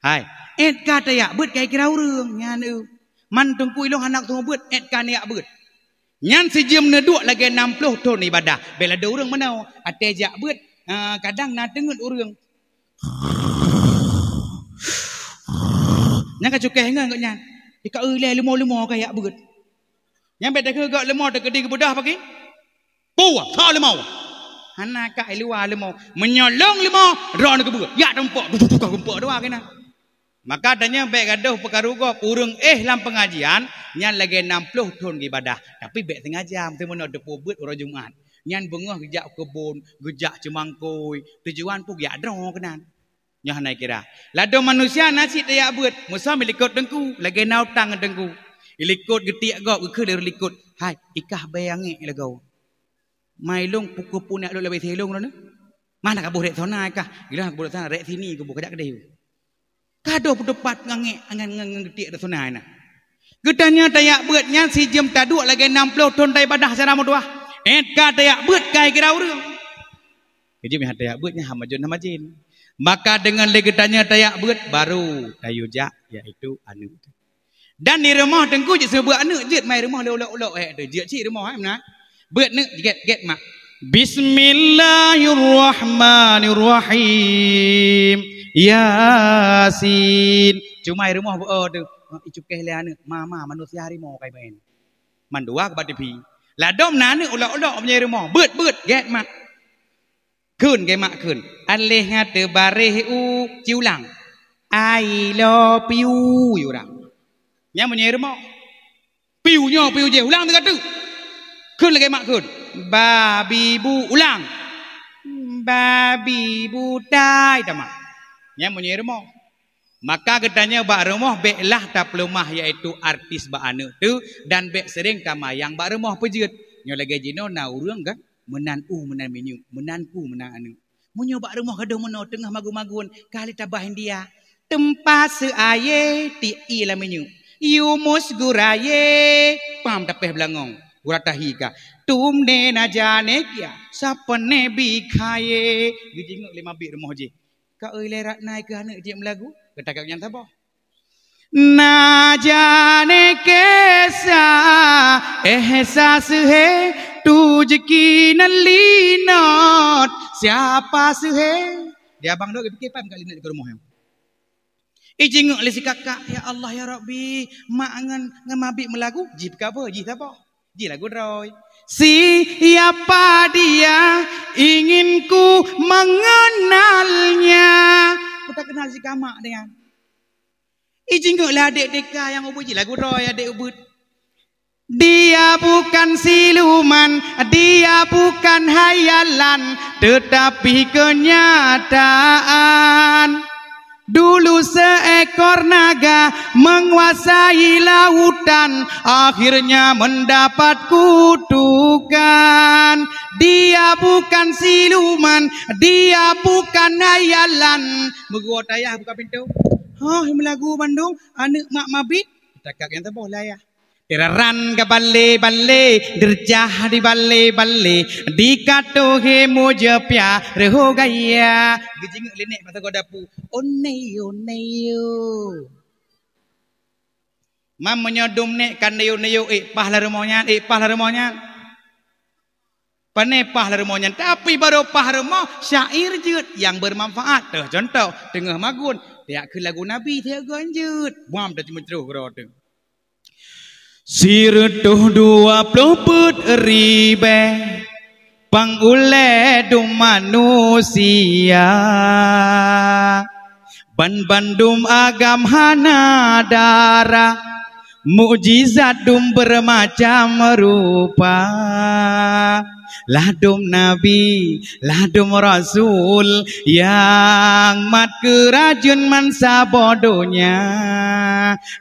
hai et kata ya beut kai kira urang nyan man tungkui lo anak tu beut et kan ya beut nyan sejam ne duk lagi 60 tahun ibadah bela ada urang menau ate jak beut kadang na tengut urang nyan ka cukai ngan kau nyan ika le lemo kaya beut nyan bet ke gak lemo de gede kebudah pagi puah tha lemo anak ka luar lemo menyolong lemo ron ke beut ya tempok tukar gempok doa kena maka adanya baik gaduh perkarugo urang lam pengajian nyan lagi 60 tahun ibadah tapi baik tengah jam tu mana depo beut orang Jumaat nyan bengah gejak kebun gejak cemangkoi tujuan pun ya dro kenan nyah naik kira lado manusia nasi tayak beut musa melikut dengku lagi nau tang dengku ilikut getiak gau ke dari likut hai ikah bayangi lagau mai long pukul punak lo lebih thelong lo ne mana ka boleh thona ikah gila boleh thona rek sini ku buka kedai kado pedepat ngange angan getik dah sunai na. Gedanya tayak beut nya si jam taduk lagi 60 tahun tay badah cara mudah. Ka tayak beut kai kira urang. Jadi meh tayak beut nya hamajun hamajin. Maka dengan legedanya tayak beut baru tayujak iaitu anu. Dan di rumah tengku je sebuah anu je mai rumah lolok-lolok tu je cik rumah mana. Beut ne get mak. Bismillahirrahmanirrahim. Yasin cuma rumah tu icup kehlian mama manusia harimau kai main mandua ke batipi ladom nane ulak-ulak punya rumah beut get mak keun ke mak keun alih ngate bareh ciulang I love you urang nya punya rumah piu je ulang tu kata keun lagi mak keun babi bu ulang babi budai tamak yang punya rumah maka katanya bak rumah beklah tak pelumah iaitu artis bak anu tu dan bek sering tamayang bak rumah pejut nyo lagi jino na urang kan menan minyu menanku menan anu munyo bak rumah gaduh meno tengah magu-magun kali tabahin dia tempat seaye ti ila minyu yumus guraye pam tapeh belangong guratahi ka tumne na jane kya sapane bikhaye gijingok 5 bik rumah je kau lerat naik ke anak dia melagu kata kau yang tabah na jane kesa ehsas hai tujki nalinot siapa suhe dia abang dok fikir pam kali nak ke rumah yang ijingok le si kakak ya Allah ya Rabbi mak ngan ngamabik melagu jip ka apa ji apa ji lagu roy siapa dia ingin ku mengenalnya. Ku tak kenal si kamak dengan. Ijinguklah adik deka yang ubuji lagu roy adik ubud. Dia bukan siluman, dia bukan hayalan, tetapi kenyataan. Dulu seekor naga menguasai lautan, akhirnya mendapat kutukan. Dia bukan siluman, dia bukan hayalan. Begua tayah buka pintu. Melagu Bandung, anak mak mabit. Takak yang tebal lah ya. Teraran ke balle derjah di balle dikato he moja pya reho gaya gijing lenek mata godapu oneyo mam menyodum nek kan neyo pahla remonyan pane pahla remonyan tapi baru pah remah syair jeut yang bermanfaat contoh tengah magun dia ke lagu nabi dia ganjut buam dah cuma terus gerak Sirtuh 20 ribe pangule dum manusia Bandum agam hana darah mukjizat dum bermacam rupa Ladum Nabi, ladum Rasul yang mat kerajun mansa bodohnya.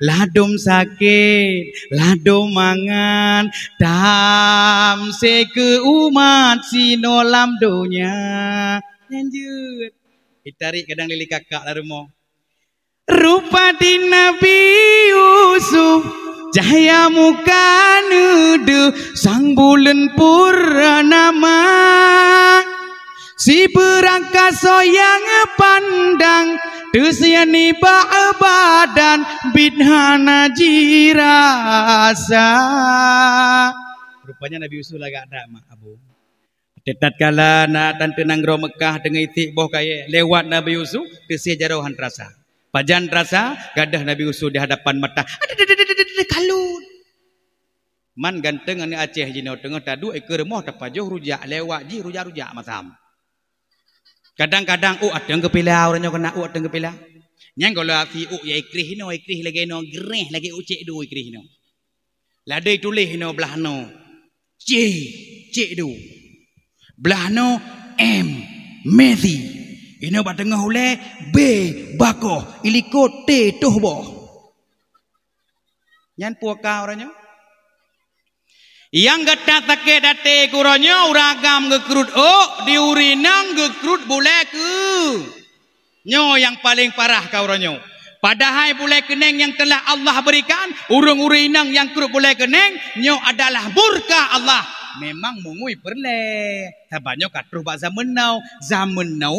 Ladum sakit, ladum mangan, tam se ke umat sinolam donya. Lanjut. Ditarik kadang lili kakak lah rumah. Rupa di Nabi Yusuf, cahaya muka nudu sang bulan purnama. Si berangkas yang pandang Tusiani ba'abadan bidhana jirasa. Rupanya Nabi Yusuf agak ada mak abu. Tetat kala na tante nanggro Mekah dengan itik boh kaya lewat Nabi Yusuf tusia jarauhan terasa. Pajan terasa gadah Nabi Yusuf di hadapan mata. Kalut. Man ganteng ane Aceh jino tengah tadu ekor moh tapajoh rujak lewat ji rujak masam. Kadang-kadang adeng kepilau orangnya kena adeng kepilau. Nyang kalau si ya ikrih lagi no gereh lagi ucek du ikrih no. Ladai tulis no belah no. Cek du. Belah no M Messi. Ino ba tengah ule B bako iliko T tohbo. Nyan puaka orangnya. Yang gata take date kuronyo uragam gekrut diurinang gekrut boleh ke nyo yang paling parah kau ronyo padahal boleh keneng yang telah Allah berikan urung-urinang yang krut boleh keneng nyo adalah murka Allah memang mungui perle tabanyo katruh bak zaman now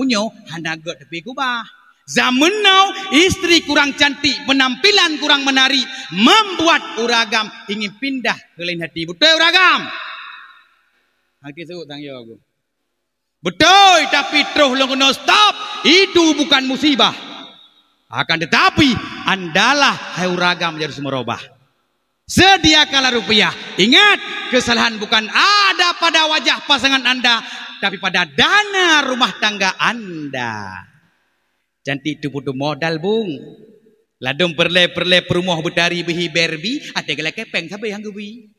nyo hanaga tepi kubah zaman now istri kurang cantik penampilan kurang menarik membuat uragam ingin pindah ke lain hati betul uragam hati sebut tangyo aku betul tapi terus lo kena stop itu bukan musibah akan tetapi andalah hai uragam jadi semerubah sediakanlah rupiah ingat kesalahan bukan ada pada wajah pasangan anda tapi pada dana rumah tangga anda. Cantik tu butuh modal bung. Ladung perle perumah betari behi berbi. Ada gelak kepeng sampai yang gewi.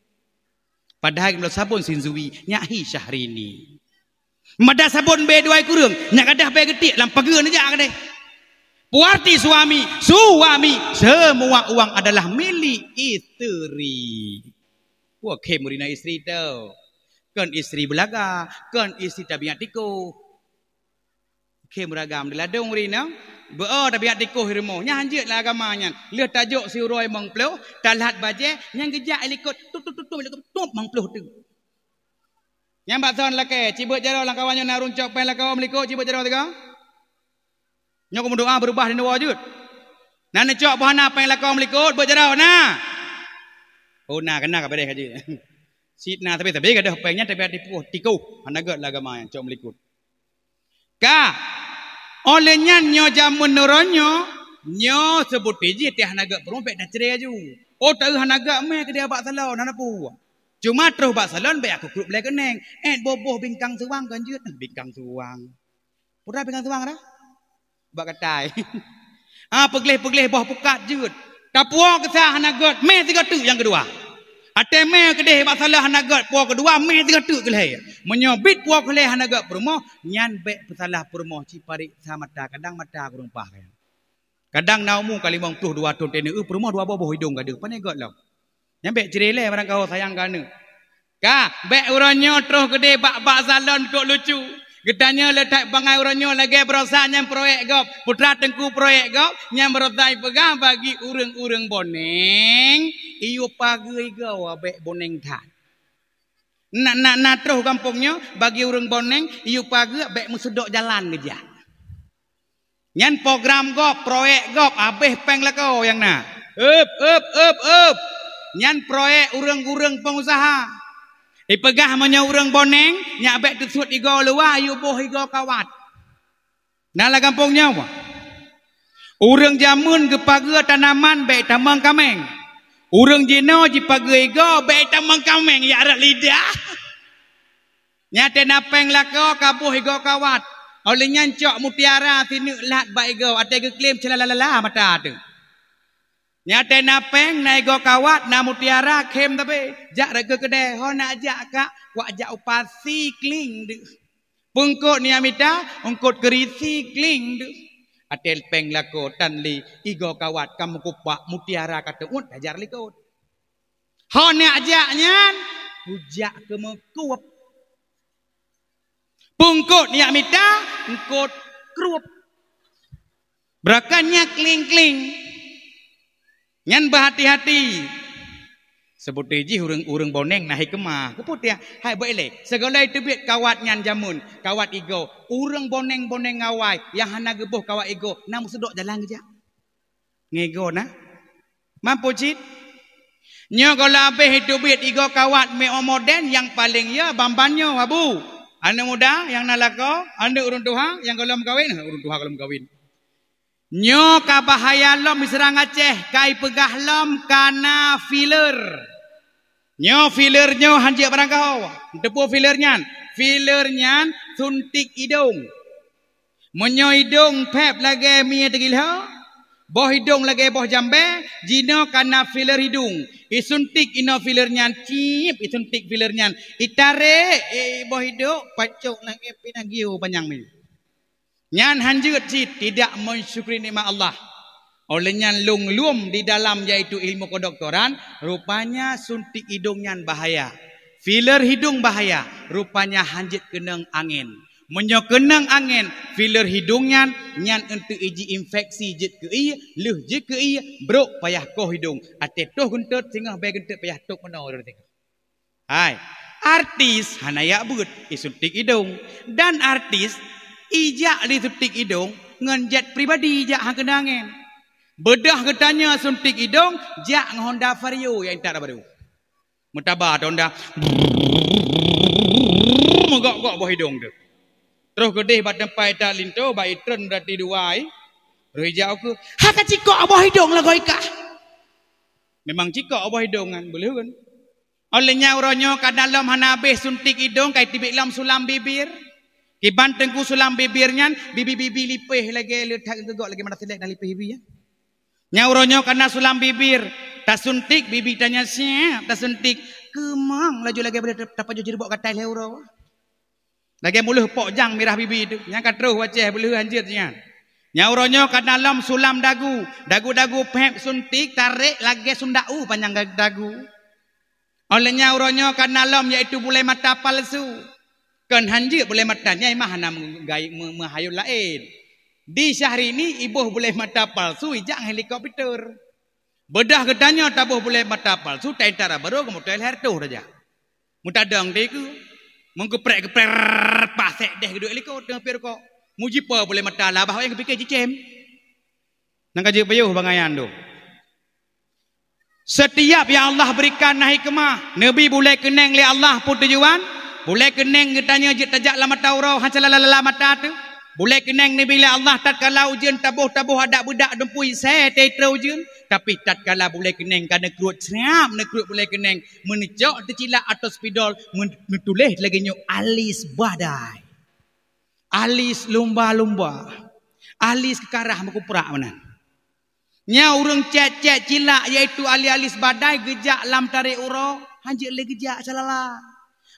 Padahal kalau sabun sinzui nyahi Syahrini. Mada sabun B2 kurung. Nyak kadah be getik lampageun aja kadeh. Puarti suami semua uang adalah milik istri. Wah kemurina istri tu. Kan istri belaga, kan istri tabiat tiko. Meragam di ladung rina tabiat tikuh hirmo nya hanjit lah agamanya le tajuk si uroi mengpluh talat baje yang gejak likut tup mengpluh tu yang bakson lake cibut jarau lang kawannya na runcok pen lakaw melikut cibut jarau tiga nyok doa berubah di wajud na necok bahana pen lakaw melikut buat jarau na na kena ka bedeh kaji sitna tapi gadah pengnya tabiat tikuh hanagat lah agamanya cok melikut ka olehnya nyo jamun nuronyo nyo sebut piji tiah naga perumah dak cerai aju tahu hanaga me ke dia bak salon hana pu cuma terus bak salon be aku grup le keneng boboh bingkang suang kanjut bingkang suang pura bingkang suang dah bak katai pegleh boh pukat jut tapuang kesah hanaga me tiga tu yang kedua ate me kedeh bak salah hanaga puang kedua me tiga tu keleh menyobit puang keleh hanaga perumah nyan be pesalah perumah ciparik sama mata kadang mata kurang pah kadang naumu kali 52 tahun tene perumah dua boboh hidung gade panegot lah nyan be cerele barang kau sayang kana ka be uranyo terus gede bak salon kok lucu gedanya letak bangai uranyo lagi berosa nyam proyek gop putra tengku proyek gop nyam berotai pegang bagi urang-urang boneng iyo pagi gau abek boneng tan nak terus kampungnya bagi urang boneng iyo pagi abek musudok jalan geja nyan program gop proyek gop abeh peng lah kau yang na up nyan proyek urang-urang pengusaha ipegah manya urang boneng nyak bek tersut igo luar ayu boh igo kawat nala kampungnya apa urang jamun ke paga tanaman bek tamang kameng urang jino ji paga igo bek tamang kameng ya arak lidah nyate napeng lako kabuh igo kawat oleh nyancok mutiara sini lat bak igo ate ke klaim celalala mata tu nyate napeng na igo kawat na mutiara kem tapi jak rega kedai ho nak jak kak wak jak upasi kling de pungkot ni amita ungkot kerisi kling de atel peng lako tanli igo kawat kamu kupak mutiara kata ut ajar likut ho nak jak nyan hujak ke mekuap pungkot ni amita ungkot krup berakannya kling-kling nyan berhati-hati Sebut ji urang boneng naik kemah. Keput ya. Hai boleh. Segala itu biat kawat nyan jamun, kawat ego. Urang boneng ngawai yang hana gebuh kawat ego. Namu sedok jalan kerja. Ngego nah. Mampu cit. Nyo kalau habis itu biat ego kawat me moden yang paling ya bambanyo abu. Anda muda yang nalako, anda urang tuha yang kalau kawin, urang tuha kalau kawin. Nyo ka bahaya lom diserang Aceh, kai pegah lom kana filler. Nyo filler nyo hanjak barang kau. Tepu fillernya. Fillernya suntik hidung. Menyo hidung pep lagi mie tegilha. Boh hidung lagi boh jambe. Jino kana filler hidung. Isuntik ino fillernya cip. Isuntik fillernya. Itare boh hidung. Pacok lagi pinagiu panjang mi. Nyan hanjut cip. Tidak mensyukuri nikmat Allah. Olehnya lum di dalam yaitu ilmu kedokteran, rupanya suntik hidungnya bahaya. Filler hidung bahaya, rupanya hanjit kenang angin. Menyo kenang angin, filler hidungnya nyan untuk iji infeksi jit ke iya, leh jit ke iya, bro payah koh hidung. Ate toh gentut singah bay gentut payah tok menau tengok. Hai, artis hanaya but isuntik hidung dan artis ijak disuntik hidung ngenjet pribadi ijak hang kena angin. Bedah ketanya suntik hidung, jak Honda Vario yang tak ada baru. Mutabar Honda. Megok-gok buah hidung tu. Terus gedeh bat tempat tak linto, baik tren berarti duai. Rejak aku, haka cikok buah hidung lah kau ikah. Memang cikok buah hidung kan, boleh kan? Olehnya uronyo kat dalam hana habis suntik hidung, kai tibik lam sulam bibir. Kiban tengku sulam bibirnya, bibi-bibi lipih lagi, letak gegok lagi mana selek dah lipih bibi ya. Nyauronyo karena sulam bibir. Tak suntik bibi tanya siap. Tak suntik. Kemang laju lagi pada dapat jadi buat katai leuro. Lagi muluh pok jang mirah bibi itu. Yang kat terus wajah boleh anjir sian. Nyauronyo karena dalam sulam dagu. Dagu-dagu pep suntik tarik lagi sundau panjang dagu. Oleh nyauronyo karena dalam iaitu boleh mata palsu. Kan hanjir boleh mata nyai mahana menghayul lain. Di syahri ini ibuh boleh mata palsu ijak helikopter. Bedah gedanya tabuh boleh mata palsu tentara baru kemudian leher tu saja. Mutadang deh ku menggeprek-geprek pasek deh geduk helikopter hampir kok. Mujipa boleh mata lah bahawa yang kepikir cicem. Nang kaji payuh bangayan tu. Setiap yang Allah berikan naik kemah, Nabi boleh keneng le Allah pun tujuan, boleh keneng gedanya je tajak lama taurau hancalala mata tu. Boleh kenang ni bila Allah tatkala ujian tabuh-tabuh ada budak dempui saya tetra ujian. Tapi tatkala boleh kenang kerana kerut seram, kerut boleh kenang menecok tercilak atau spidol menulis lagi nyo alis badai. Alis lumba-lumba. Alis kekarah mekuprak mana. Nya urang cek-cek cilak iaitu alis badai gejak lam tarik uro, hanjik le gejak salala.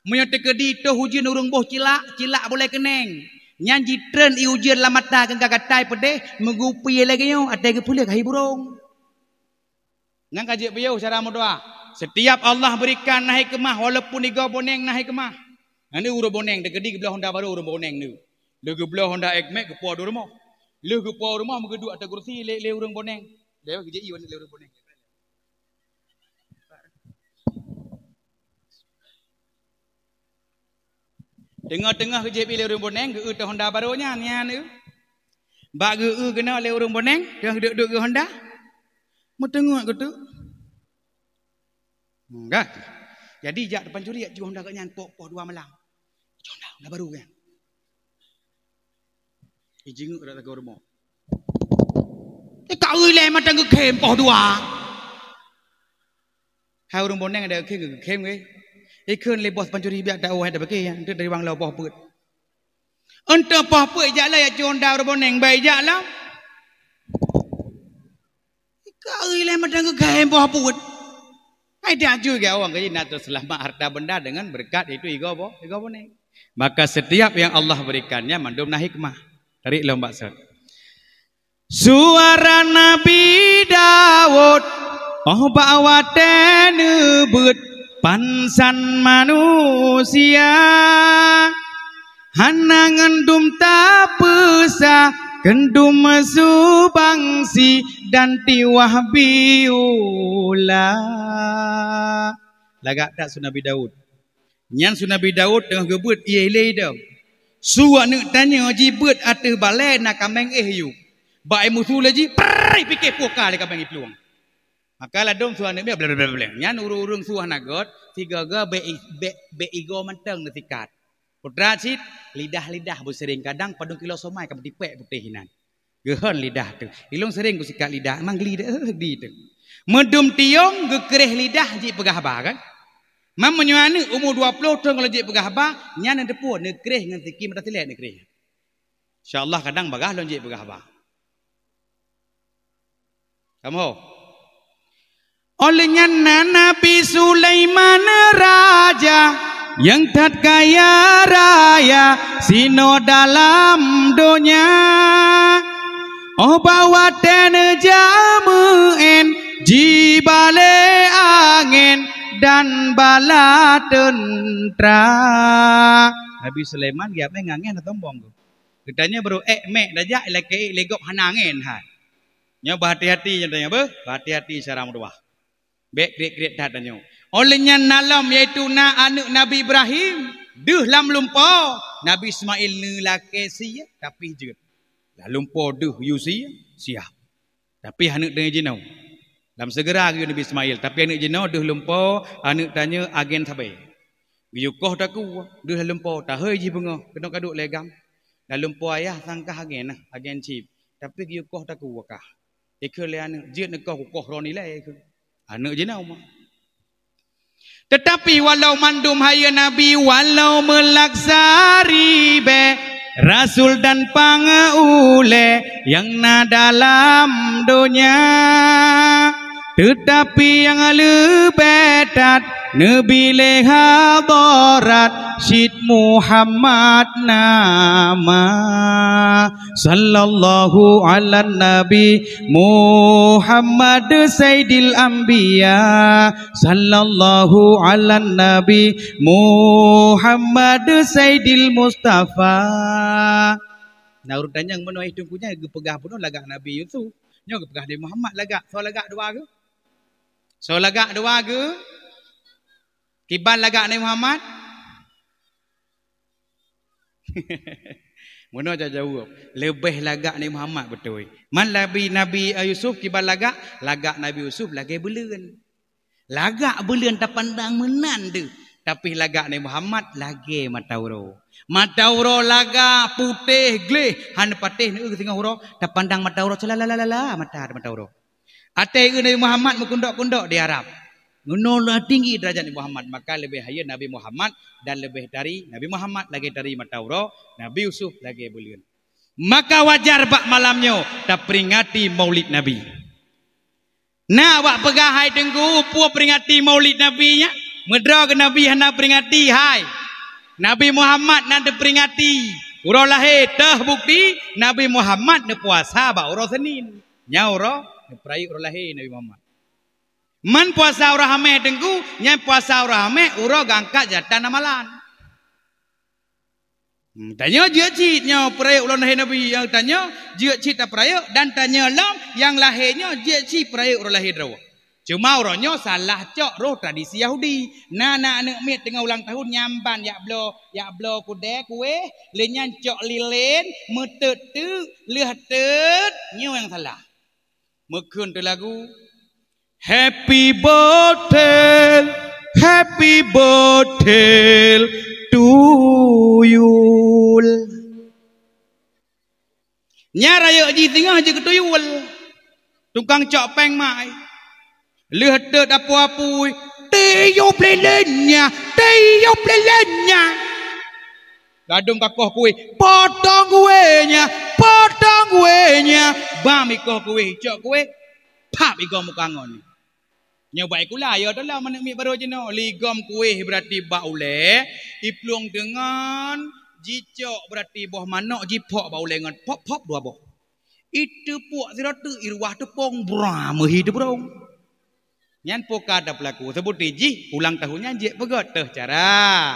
Menyata kedi tu ujian urang boh cilak boleh kenang. Nyanji tren ujian lamata kan kakatai pedeh mengupi lagi yo ada ke pula kai burung. Nang kaji beliau cara doa. Setiap Allah berikan naik kemah walaupun iga boneng naik kemah. Ani uro boneng degedi belah Honda baru uro boneng ni. Legu belah Honda X-Max ke puau rumah. Legu puau rumah mengedu atas kursi le urang boneng. Dewa kerja iwan le urang boneng. Tengah-tengah kerja pilih urang boneng, ke utah Honda barunya nian tu. Bak ge kena le urang boneng, dah duduk ke Honda. Mu tengok ke tu. Enggak. Jadi jak depan curi jak Honda kat nyan pok dua malang. Honda baru kan. Ijing dak tak rumah. Kau le mata ke kem pok dua. Hai urang boneng ada kem ke. Ikun le bos pancuri biak dak ada pakai yang dari wang lau poh put. Ente poh put jaklah ya Honda urang boneng bai jaklah. Kau le mata ke kem poh put. Ada juga orang kaji nak selama harta benda dengan berkat itu ego boneng. Maka setiap yang Allah berikannya mandum na hikmah. Tarik lomba maksud. Suara Nabi Daud bawate nebut pansan manusia hanangan dum tak pesa kendum subangsi dan tiwah biula. Lagak tak Nabi Daud. Nyan Nabi Daud tengah gebut ia ilai dah. Suak nak tanya jibut atau balai nak kameng yu. Baik musuh lagi, perai fikir pokal le kameng peluang. Maka ladong suan ni bla. Nyan urung suah nagot, tiga ga be ego menteng netikat. Putra cit lidah bersering kadang padung kilo somai ka dipek putihinan. Gehon lidah tu. Ilung sering ku sikat lidah, mang lidah di tu. Medum tiong gekereh lidah ji pegah ba kan. Mam menyuana umur 20 tahun kalau ji pegah ba, nyan depu nekreh ngan tiki mata tilek nekreh. Insyaallah kadang bagah lon ji pegah ba. Kamu olehnya Nabi Sulaiman raja yang tak kaya raya sino dalam dunia. Oh bawa ten jamuin jibale angin dan bala tentera. Nabi Sulaiman dia mengangen atau tombong. Katanya baru mek dajak lagi legok hanangin hai. Nya berhati-hati tanya apa? Berhati-hati cara mudwah. Bek tanya. Olehnya nalam iaitu anak Nabi Ibrahim deuh lam lumpur. Nabi Ismail ne laki sia tapi jeut. Lah lumpur deuh yu siap. Tapi anak dengan jenau. Dalam segera ke Nabi Ismail tapi anak jenau deuh lumpur, anak tanya agen sabai. Yukoh tak ku deuh lumpur tak heuy ji bengah kena kaduk legam. Dah lumpur ayah sangkah agen agen cip. Tapi yukoh tak ku wakah. Ikut anak jeut nak koh roni lai anak jenau mah. Tetapi walau mandum haya Nabi walau melaksari be Rasul dan pangaule yang na dalam dunia. Tetapi yang lebetat Nabi leha borat Syed Muhammad nama Sallallahu ala Nabi Muhammad Sayyidil Anbiya Sallallahu ala Nabi Muhammad Sayyidil Mustafa. Nah urutannya yang menuai tungkunya pegah pun lagak Nabi Yusuf. Nya pegah Nabi Muhammad lagak. So lagak dua ke? So lagak dua ke? Kiban lagak Nabi Muhammad? Mana jauh? Lebih lagak Nabi Muhammad betul. Man Nabi Yusuf kiban lagak Nabi Yusuf lagi belen. Lagak belen tak pandang menan tu. Tapi lagak Nabi Muhammad lagi matauro. Matauro lagak putih gleh han patih ni tengah huro tak pandang matauro celalalala matauro. Ate Nabi Muhammad mekundok-kundok di Arab. Menoloh tinggi derajat Nabi Muhammad. Maka lebih haya Nabi Muhammad dan lebih dari Nabi Muhammad lagi dari matauro. Nabi Yusuf lagi belian. Maka wajar bak malamnya tak peringati maulid Nabi. Nah wak pegahai tengku puak peringati maulid Nabi nya. Medra ke Nabi hendak peringati hai. Nabi Muhammad nak peringati. Urang lahir teh bukti Nabi Muhammad ne puasa ba urang Senin. Nya urang perai urang lahir Nabi Muhammad. Man puasa urang hame tengku nya puasa urang hame urang gangkat jatan amalan. Tanya dia cit nya perai urang lahir Nabi yang tanya dia cit tak perai dan tanya lam yang lahirnya dia cit perai urang lahir drawa. Cuma orangnya salah cok roh tradisi Yahudi. Nak mit tengah ulang tahun nyamban yak blo kude kue lenyan cok lilen metet tu lehatet nyo yang salah. Mekun tu lagu Happy birthday to you. Nya raya ji tengah je ketuyul. Tukang cok peng mai. Lihat apa-apa tiup lilinnya gadung kakoh kue potong kuenya bam ikoh kue cok kue pap ikoh mukangon nyoba ikula ya dalam mana mi baru jeno ligam kue berarti baule iplung dengan jicok berarti boh manok jipok baule ngan pop dua boh itu puak siratu irwah tepung bram hidup brong. Nyan poka ada pelaku sebut ji ulang tahunnya je pegot teh cara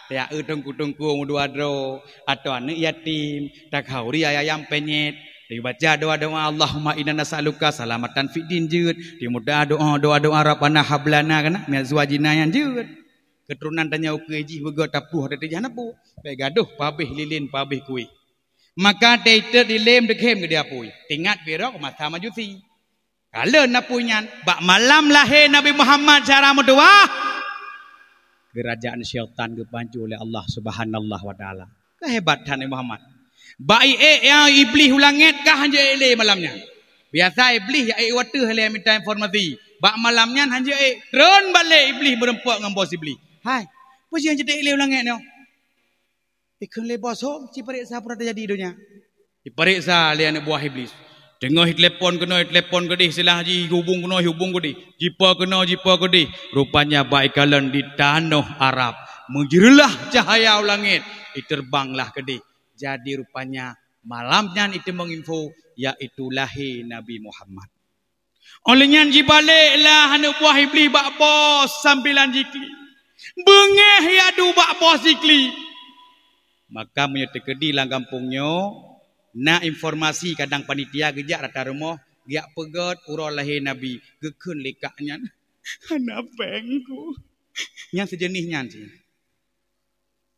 ya tungku mudu adro atau anak yatim tak hauri ayam penyet Dia baca doa-doa Allahumma inna nas'aluka salamatan fid din jeut. Dia mudah doa-doa Rabbana hablana kana min azwajina yang jeut. Keturunan tanya ukeji bego tapuh ada jana pu. Baik gaduh pabih lilin pabih kuih. Maka teater di lem dekem ke dia pui. Tingat berok masa majusi. Kalau napunyan bak malam lahir Nabi Muhammad cara berdoa. Kerajaan syaitan kebantu oleh Allah Subhanahu wa taala. Kehebatan Nabi Muhammad. Baik yang iblis ulangit kah hanya ele malamnya. Biasa iblis ya waktu hele minta informasi. Bak malamnya hanya turun balik iblis berempat dengan bos iblis. Hai, apa yang jadi ele ulangit ni? Ikon le bos hom, ci periksa pura terjadi dunia. Diperiksa le anak buah iblis. Tengah telefon kena telefon ke di silah haji hubung ke di. Jipa ke di. Rupanya baik kalian di tanah Arab. Menjerilah cahaya langit. Terbanglah ke di. Jadi rupanya malamnya itu menginfo yaitu lahir Nabi Muhammad. Olehnya jibaliklah anak buah iblis bak bos sambilan jikli. Bengeh ya du bak bos jikli. Maka menyertai lang kampungnya na informasi kadang panitia gejak rata rumah giak pegat urau lahir Nabi gekun lekaknya anak pengku yang sejenisnya sih.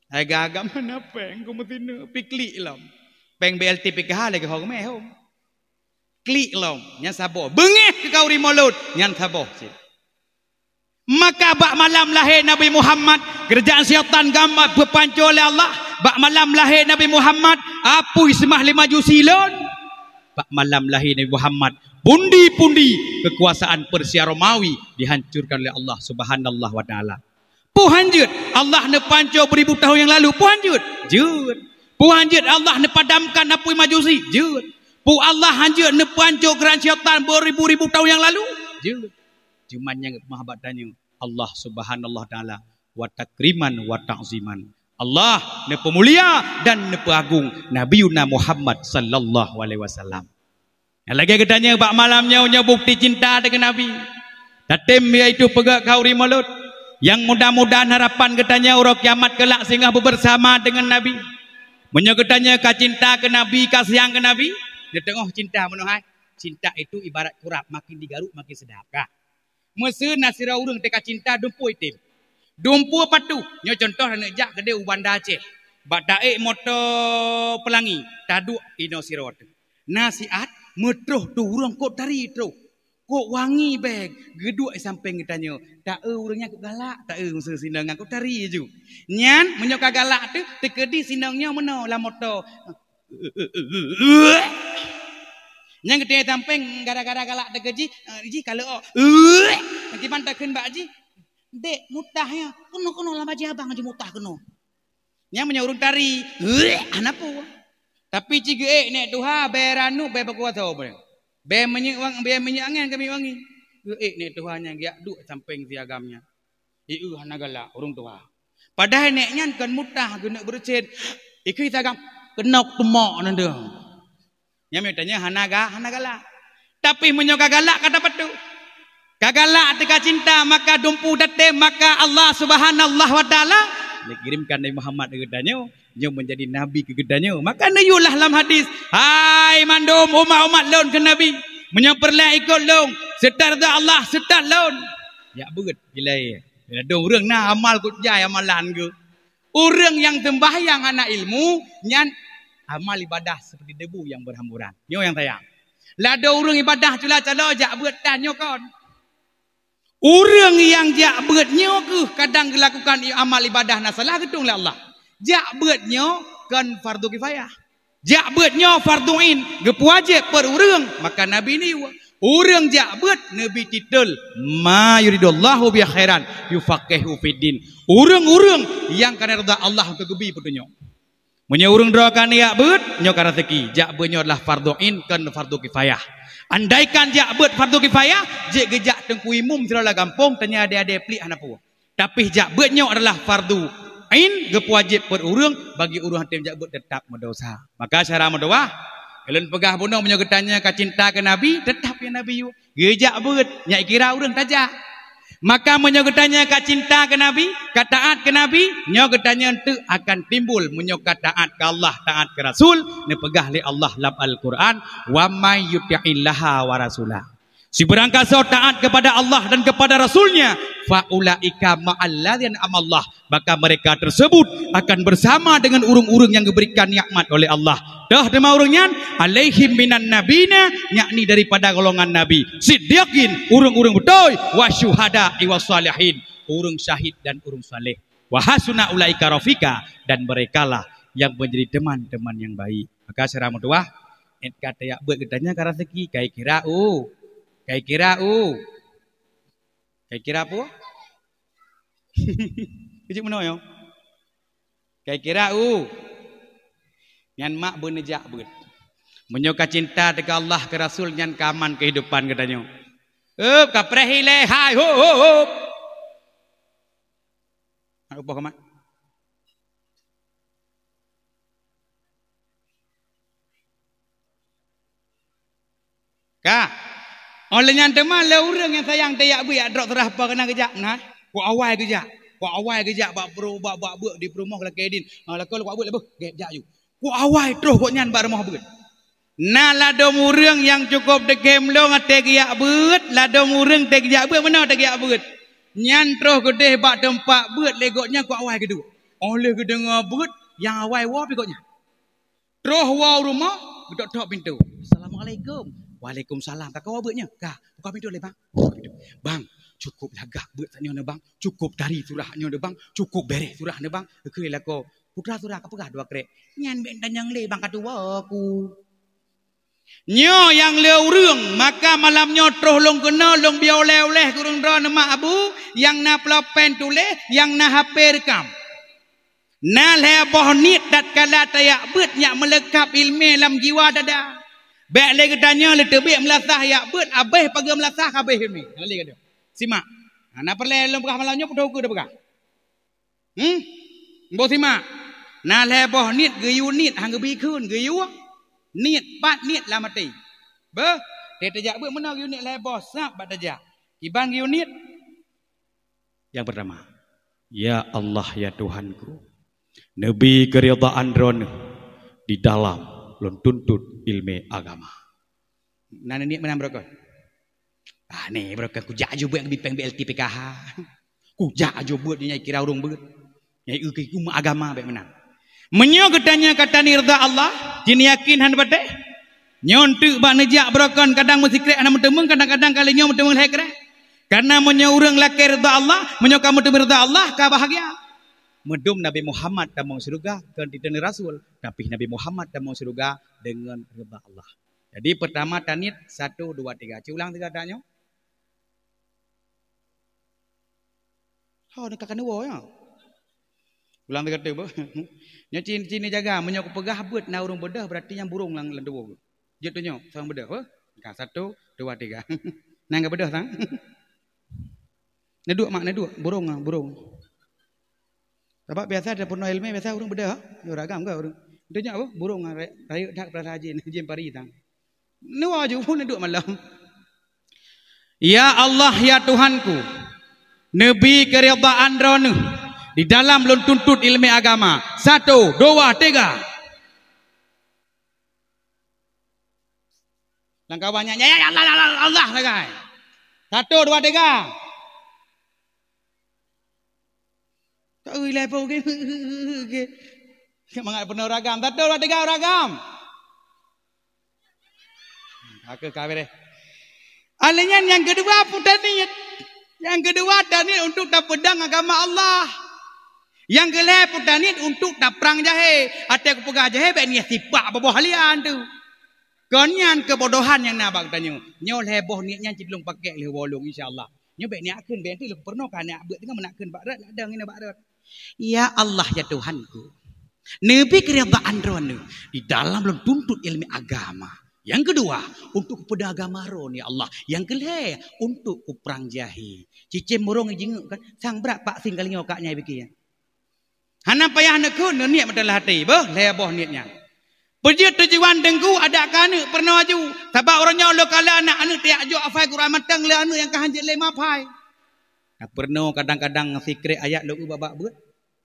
Agak-agak mana peng ku mesti ne piklik lam. Peng BLT PKH lagi hong meh hom. Klik lam nyan sabo. Bengeh ke kau rimolot nyan sabo sih. Maka bak malam lahir Nabi Muhammad kerajaan syaitan gambar berpancu oleh Allah. Bak malam lahir Nabi Muhammad apui semah lima jusilon. Bak malam lahir Nabi Muhammad pundi-pundi kekuasaan Persia Romawi dihancurkan oleh Allah Subhanahu wa taala. Puhanjut Allah ne panco beribu tahun yang lalu. Puhanjut jut. Puhanjut Allah ne padamkan apui majusi. Jut. Pu Allah hanjut ne panco geran syaitan beribu-ribu tahun yang lalu. Jut. Cuman yang mahabat tanya Allah Subhanahu wa taala wa takriman wa ta'ziman. Allah ne pemulia dan ne peagung Nabiuna Muhammad sallallahu alaihi wasallam. Yang lagi katanya bak malamnya punya bukti cinta dengan Nabi. Tatim iaitu pegak kauri malut. Yang mudah-mudahan harapan katanya urang kiamat kelak sehingga bersama dengan Nabi. Menyo katanya ka cinta ke Nabi, ka sayang ke Nabi. Dia tengok cinta menohai. Cinta itu ibarat kurap, makin digaruk makin sedap. Kah? Mese nasira urang teka cinta dumpu itim. Dumpu patu. Nyo contoh nak jak gede Ubanda Aceh. Bak daek motor pelangi, taduk ino sirot. Nasiat metroh tu urang kok tari troh. Kok wangi beg, geduk samping katanya. Tak urangnya kok galak, tak masa sindangan kok tari je. Nyan menyoka galak tu tekedi sindangnya meno la motor. Yang gede samping gara-gara galak tekeji, ji kalau nanti pantakeun bak ji. Dek mutahnya, kono lah baji abang aja mutah kono. Yang menyorong tari, anapu. Tapi cige nek tuha beranu be berkuasa apa? Be menyangin kami wangi. Nek tuhannya giak duk samping siagamnya. Hanagala urung tuha. Padahal neknya kan mutah guna bercet. Ikut siagam kenok temok nanda. Yang tanya hanagala. Tapi menyoka galak kata patu. Kagalak teka cinta maka dumpu date maka Allah Subhanahu wa taala dikirimkan Nabi Muhammad kegedanyo nyo menjadi nabi kegedanyo. Maka nayulah dalam hadis, hai mandum umat-umat laun ke nabi menyamperlah ikut laun setar da Allah setar laun. Ya beut gilai. Bila dong urang na amal kut jai amalan ke. Urang yang sembahyang anak ilmu nyan amal ibadah seperti debu yang berhamburan. Nyo yang sayang. Lada urang ibadah cula-cula jak beut tanyo kon. Orang yang jak beutnya ke kadang dilakukan amal ibadah na salah gedung oleh Allah. Jak beutnya kan fardu kifayah. Jak beutnya fardu ain, gep wajib per urang. Maka Nabi ni urang jak beut Nabi titel ma yuridullahu bi khairan yufaqihu fiddin. Urang-urang yang kana rida Allah untuk gebi petunjuk. Munnya urang doakan ya beut nyo ka rezeki. Jak beutnya adalah fardu ain kan fardu kifayah. Andaikan jak beut fardu kifayah, jek gejak tengku imum siralah gampung tanya ada-ada pelik hanapu. Tapi jak beutnya adalah fardu ain gep wajib per urang bagi urang hatim jak beut tetap mendosa. Maka cara mendoa, kalian pegah bunuh menyo getanya ka cinta ke Nabi, tetap ya Nabi yu. Gejak beut, nyak kira urang tajak. Maka menyogetanya kat cinta ke Nabi, kat taat ke Nabi, nyogetanya ente akan timbul menyogat taat ke Allah, taat ke Rasul, nepegah li Allah dalam Al-Quran, wa may yuti'illaha wa rasulah. Si berangkasa taat kepada Allah dan kepada Rasulnya, faulaika ma'alladzina amallah, maka mereka tersebut akan bersama dengan urung-urung yang diberikan nikmat oleh Allah. Dah dema urungnya alaihim minan nabina, yakni daripada golongan nabi, siddiqin, urung-urung betul, wa syuhada wa salihin, urung syahid dan urung saleh, wa hasuna ulaika rafika, dan merekalah yang menjadi teman-teman yang baik. Maka secara mudah kata ya buat katanya karena segi kai kira kai kira apa? Kecik mana yo? Kai kira nyan mak benejak beut. Menyoka cinta dengan Allah ke Rasul nyan kaman kehidupan katanya. Kaprehile hai ho. Apa kaman? Ka oleh yang teman le orang yang sayang tayak buat drop terah apa kena kejap nah. Ku awal kejap bak pro bak di rumah la kedin. La kau buat lebih kejap ju. Ku awal terus kok nyan bar rumah beut. Nah lado murang yang cukup degem long ate giak beut, lado murang te giak beut mana te giak beut. Nyan terus gedeh bak tempat beut legoknya ku awal kedua. Oleh kedengar beut yang awal wa pegoknya. Terus wa rumah gedok pintu. Assalamualaikum. Waalaikumsalam. Kak kau beutnya? Kak, buka pintu le bang. Bang, cukup lagak beut tanya ne bang. Cukup dari surahnya ne bang. Cukup beres surah ne bang. Ekei lah kau. Putra surah ka pegah dua krek. Nyan bentan yang le bang kadua aku. Nyo yang le urang, maka malamnya troh long kena long biau oleh kurang dra nama abu, yang na pelapen tulis, yang na HP rekam. Na le boh nit dat kala tayak beut nyak melekap ilmu dalam jiwa dada. Baik lagi tanya le tebik melasah yak beut abeh pagi melasah kabeh ni. Lagi kata. Simak. Ana perle lom pegah malamnya putu ke dah pegah. Mbo simak. Na le boh nit geyu nit hang gebi kun geyu. Nit pat nit la mati. Be, dia tajak beut mana geyu nit le boh sap bat tajak. Ibang geyu nit. Yang pertama. Ya Allah ya Tuhanku. Nabi keridhaan ron di dalam lon tuntut ilmu agama. Nana ni mana berokon? Ni berokon kujak aja buat bipeng BLT PKH. Kujak aja buat dia kira urung beut. Nyai eukeui kumaha agama bae menang. Menyo ketanya kata nirda Allah, jin yakin han bade. Nyon teu ba nejak berokon kadang mesti krek ana mentemung kadang-kadang kali nyo mentemung hai krek. Karena menyo urang laki rida Allah, menyo kamu teu rida Allah ka bahagia. Medum Nabi Muhammad dan mau surga kan ditene Rasul, tapi Nabi Muhammad dan mau surga dengan ridha Allah. Jadi pertama tanit 1 2 3. Ulang 3 tanya. Oh dekat kanua ya. Ulang 3 tu. Nya cini jaga menyo pegah beut na urung bedah berarti yang burung lang lendewo. Je tunyo sang bedah apa? Ka 1 2 3. Nang ga bedah tang. Na dua makna dua burung. Sebab biasa ada purna ilmu biasa urang bedah, ragam ke urang. Dia apa? Burung rayu dak rajin jin pari tang. Nu aju pun duduk malam. Ya Allah ya Tuhanku. Nabi keridhaan ronu di dalam lon tuntut ilmu agama. 1 2 3. Langkah banyaknya ya Allah lagai. 1 2 3. Tak boleh apa ke? Semangat penuh ragam. 1 2 3 ragam. Aku kawin deh. Alanya yang kedua putar niat. Yang kedua niat untuk tak pedang agama Allah. Yang kelih putar niat untuk tak perang jahe. Hati aku pegah jahe baik niat sipak bawah halian tu. Konyan kebodohan yang nak tanya. Nyol heboh niatnya cidlung pakai leh wolong insya-Allah. Nyo baik niat akan baik tu leh pernah kan nak buat tengah menakkan barat nak dang ini barat. Ya Allah ya Tuhanku. Nabi keridhaan rono di dalam belum tuntut ilmu agama. Yang kedua untuk kepada agama ron ya Allah. Yang kelih untuk perang jahi. Cicim morong jenguk kan sang berat pak sing kali ngokaknya bikin. Hana payah nak kun niat adalah hati. Bah leboh niatnya. Pejit tujuan dengku ada kana pernah aju. Sebab orangnya Allah kala anak tiak jo afai Quran matang le anu yang kahanjit le mapai. Pernah kadang-kadang fikir ayat lagu babak buat.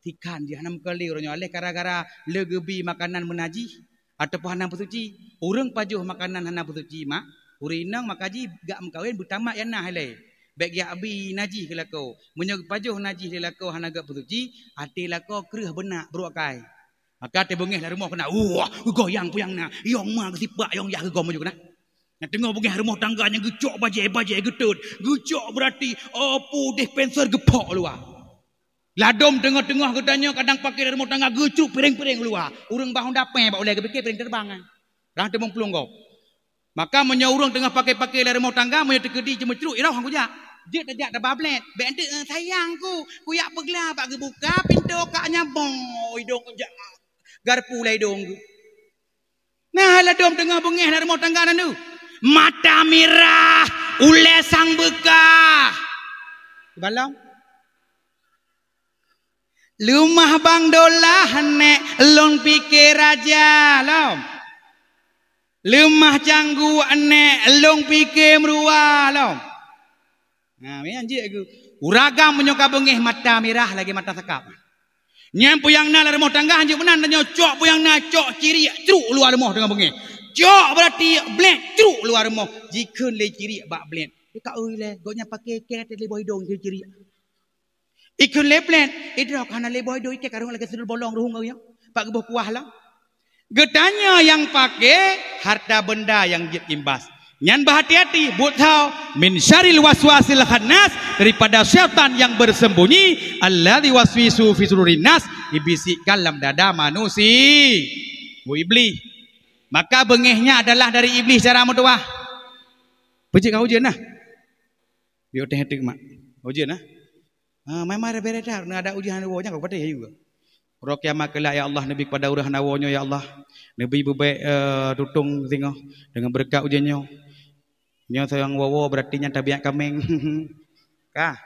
Tikan dia 6 kali orangnya alih gara-gara legebi makanan menaji ataupun hanam pesuci. Orang pajuh makanan hanam pesuci mak. Urinang makaji gak mengkawin bertamak yang nah halai. Baik ya abi naji ke lakau. Menyog pajuh naji ke lakau hana gak pesuci. Hati lakau kerah benak beruakai. Maka te bengih lah rumah kena. Wah goyang puyang na. Yang mah kesipak yang ya ke gom juga nak. Yang tengok bengih rumah tangganya gecok bajai getut. Gecok berarti opo dispenser gepok luar. Ladom tengah-tengah katanya kadang pakai rumah tangga gecuk piring-piring luar. Urang bahon dape bak boleh kepikir piring terbang. Rang temung pelung kau. Maka menyaurang tengah pakai rumah tangga menyo tekedi cuma ceruk irau hang kujak. Dia tak ada bablet. Be ente sayangku, ku yak beglah bak buka pintu kaknya boy dong kujak. Garpu lai dong. Nah ladom tengah bengih rumah tangga nanu. Mata merah, ule sang bekah. Balang. Lumah bang dolah nek long pikir raja lom. Lumah canggu nek long pikir merua lom. Nah, ni anjir aku. Uragam menyoka bengih mata merah lagi mata sekap. Nyampu yang na rumah tangga anjir menan nyocok puyang na cok ciri ceruk luar rumah dengan bengih. Cok berarti blend ceruk luar rumah. Jika le ciri bak blend. Dekat oi le, goknya pakai kereta le boy dong ciri. Ikun le blend, idrak hana le boy dong ikat karung lagi sedul bolong ruhung kau ya. Pak gebuh kuah lah. Getanya yang pakai harta benda yang imbas. Nyan berhati-hati buat tahu min syaril waswasil khannas daripada syaitan yang bersembunyi alladzi waswisu fi sudurin nas dibisikkan dalam dada manusia. Bu iblis. Maka bengihnya adalah dari iblis cara mutuah. Pejik kau ujian nah. Biar teh mak. Ujian nah. Memang ada beredar ada ujian awalnya kau pada juga. Rokyamah kelak ya Allah Nabi kepada urah nawanya ya Allah. Nabi berbaik tutung tengok dengan berkat ujiannya. Nyo sayang wawo berarti nya tabiat kameng. Kah?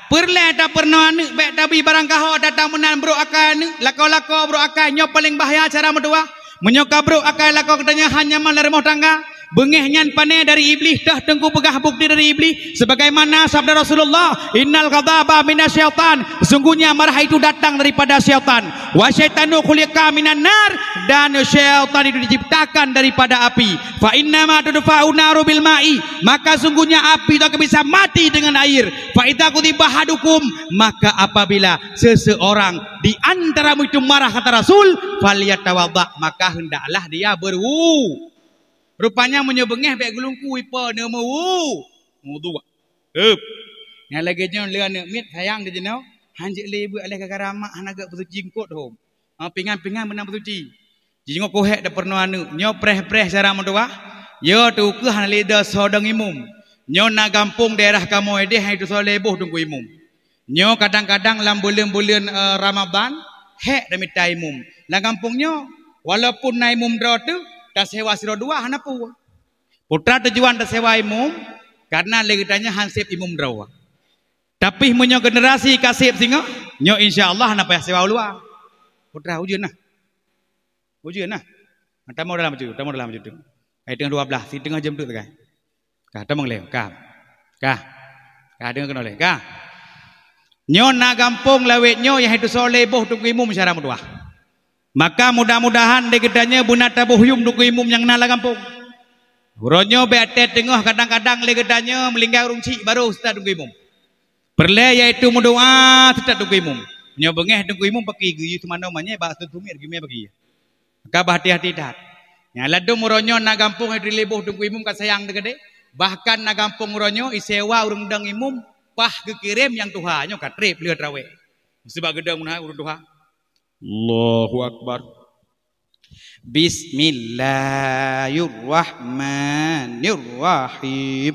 Perle tak pernah anu baik tabi barang kaho datang menan bro akan lako-lako bro akan nyo paling bahaya cara medua. Menyoka bro akan lako katanya hanya malar rumah tangga. Bengih nyan pane dari iblis dah tengku pegah bukti dari iblis sebagaimana sabda Rasulullah innal ghadaba minasyaitan sesungguhnya marah itu datang daripada syaitan wa syaitanu khuliqa minan nar dan syaitan itu diciptakan daripada api fa innama tudfa'u naru bil ma'i maka sungguhnya api itu akan bisa mati dengan air fa idza kutiba hadukum maka apabila seseorang di antaramu itu marah kata Rasul falyatawadda maka hendaklah dia berwudu. Rupanya menyebengeh baik gulungku ipa nama wudu. Yang lagi jon le anak mit sayang dia jenau hanjik le ibu alih kakaramak hanaga pesuci jingkot hom. Pingan-pingan menang pesuci. Jingok kohek dak pernah anu nyo preh-preh cara mendoa. Yo tu ke han le da sodang imum. Nyo na gampung daerah kamu ede hai tu so leboh tunggu imum. Nyo kadang-kadang lam bulan-bulan Ramadan hek da mita imum. La kampungnya walaupun na imum dra tu dah sewa siro dua hanapu. Putra tujuan dah sewa imum karena legitanya hansip imum drawa. Tapi menyo generasi kasih singa, nyo insyaallah hana payah sewa luar. Putra ujian nah. Ujian nah. Tamu dalam tu. Ai tengah 12, si tengah jam tu kan. Kah tamang le, kah. Kah dengar kena le, kah. Nyo na gampung lawet nyo yang itu soleh boh tunggu imum syara mudwah. Maka mudah-mudahan degedanya buna tabuhyum duku imum yang nala kampung. Uronyo beate tengah kadang-kadang legedanya melinggar urungci baru ustaz duku imum. Perle yaitu mendoa ustaz duku imum. Nyo bengeh duku imum pakai giyu semana namanya bahasa tumir gimana bagi. Maka hati-hati dah. Nya ladum uronyo na kampung itu lebuh duku imum ka sayang degede. Bahkan na kampung uronyo isewa urung dang imum pah kekirim yang tuhanyo katrip lihat rawe. Sebab gedang munah urung tuha. Allahu Akbar. Bismillahirrahmanirrahim.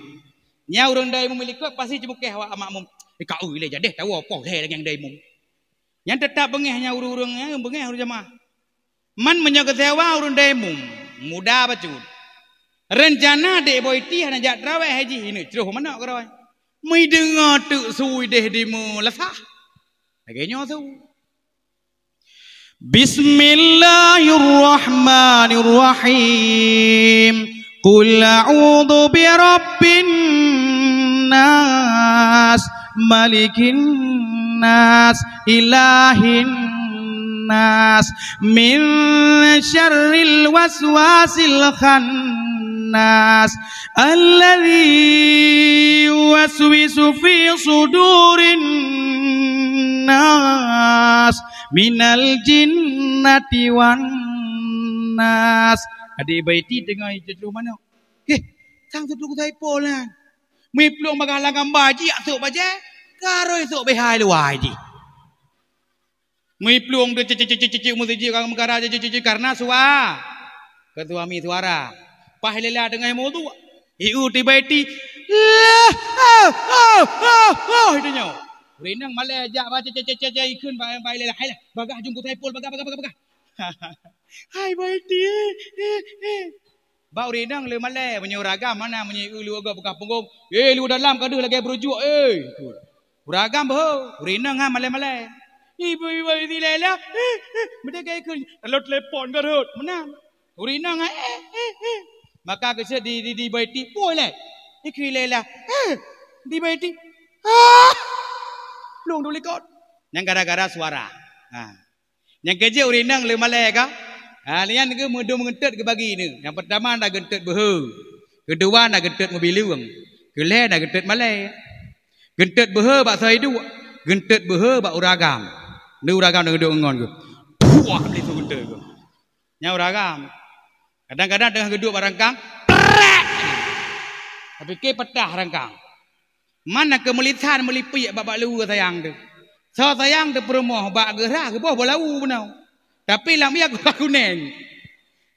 Nya urang dai memiliki pasti cemukeh awak makmum. Kau ile jadi tahu apa he yang dai mum. Yang tetap bengehnya urang-urangnya bengeh urang jamaah. Man menjaga sewa urang dai mum. Mudah bacut. Rencana dek boiti hana jak trawe haji ini ceruh mana kau rawai. Mai dengar tu sui deh di mu lasah. Agaknya tu. Bismillahirrahmanirrahim. Qul a'udzu birabbin nas malikin nas ilahin nas min syarril waswasil khannas alladzi yuwaswisu fi sudurin nas minal jinnati wan nas. Adik baiti tengah itu mana? Sang tu kutai polan. Mi pelong bagalang gambar ji atuk baje. Karo esok behai luai ji. Mi pelong tu cici mesti ji kang megara cici karena suara. Ketua mi suara. Pahlela dengan mau tu. Iu ti baiti. Itu nyo. Renang malai ajak baca cici ikun bai lela. Hai lah. Bagah jung kutai pol bagah. Hai baiti. Bau renang le malai punya ragam mana punya lu agak buka punggung. Lu dalam kada lagi berujuk ragam boh renang ha malai. Ibu di lela. Benda gay kun telot telepon garut menang. Renang maka ke di baiti boleh. Ikri lela. Di baiti. Long dulu kot. Yang gara-gara suara. Yang kerja renang le malai ka. Lian ke mudah mengentet ke bagi ni. Yang pertama dah gentet behe. Kedua dah gentet mobil liwang. Kelih dah gentet malai. Gentet behe bak saya dua. Gentet behe bak uragam. Ni uragam dah geduk ngon ke. Puah beli tu gentet ke. Nya uragam. Kadang-kadang tengah geduk barangkang. Tapi ke petah rangkang. Mana ke melitan melipik bak lu sayang tu. So sayang tu perumoh bak gerah ke bawah lau benau. Tapi lam ya aku neng.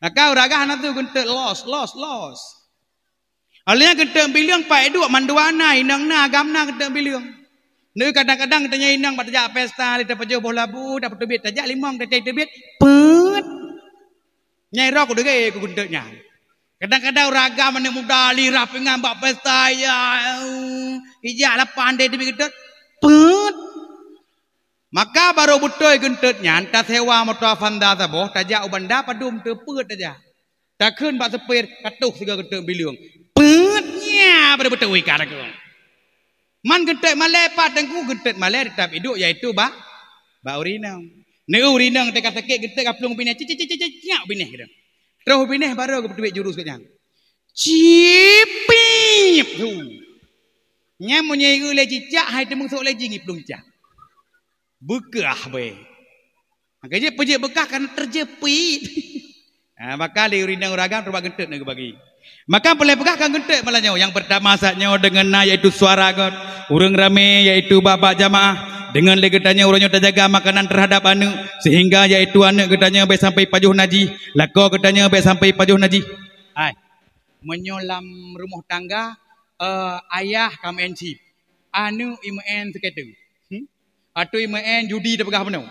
Kau ragah na tu gentet los. Alnya gentet biliang pai dua manduana inang na agam na gentet biliang. Ni kadang-kadang tanya inang pada jak pesta di tempat jauh bola bu dapat tebit tajak limang tajak tebit pet. Nyai rok udah gay aku gentetnya. Kadang-kadang ragam mana muda lirah pengambak pesta ya. Ijak lah pandai tebit gentet pet. Maka baru betul gentetnya entah sewa motor Fanda saboh tajak ubanda padum terpet aja. Tak kun bak sepir katuh siga gentet biliung. Petnya pada betul ikan aku. Man gentet malai pat tengku gentet malai tetap hidup iaitu ba urinang. Ne urinang teka sakit gentet kaplung pineh nyak pineh gitu. Terus pineh baru aku betul jurus kenyang. Cipip tu. Nya munyai le cicak hai temung sok le jingi plung cicak. Bekah be. Makanya pejek bekah kan terjepit. Maka di urinang uragam terubah gentet nak bagi. Maka boleh bekah kan gentet malahnya. Yang pertama saatnya dengan yaitu suara god. Urang rame yaitu bapa jamaah. Dengan legetanya urangnya terjaga makanan terhadap anu. Sehingga yaitu anak getanya sampai sampai pajuh naji. Lako getanya sampai sampai pajuh naji. Hai. Menyolam rumah tangga ayah kamen cip. Anu imen seketu. Atau imen judi dah pegah penuh.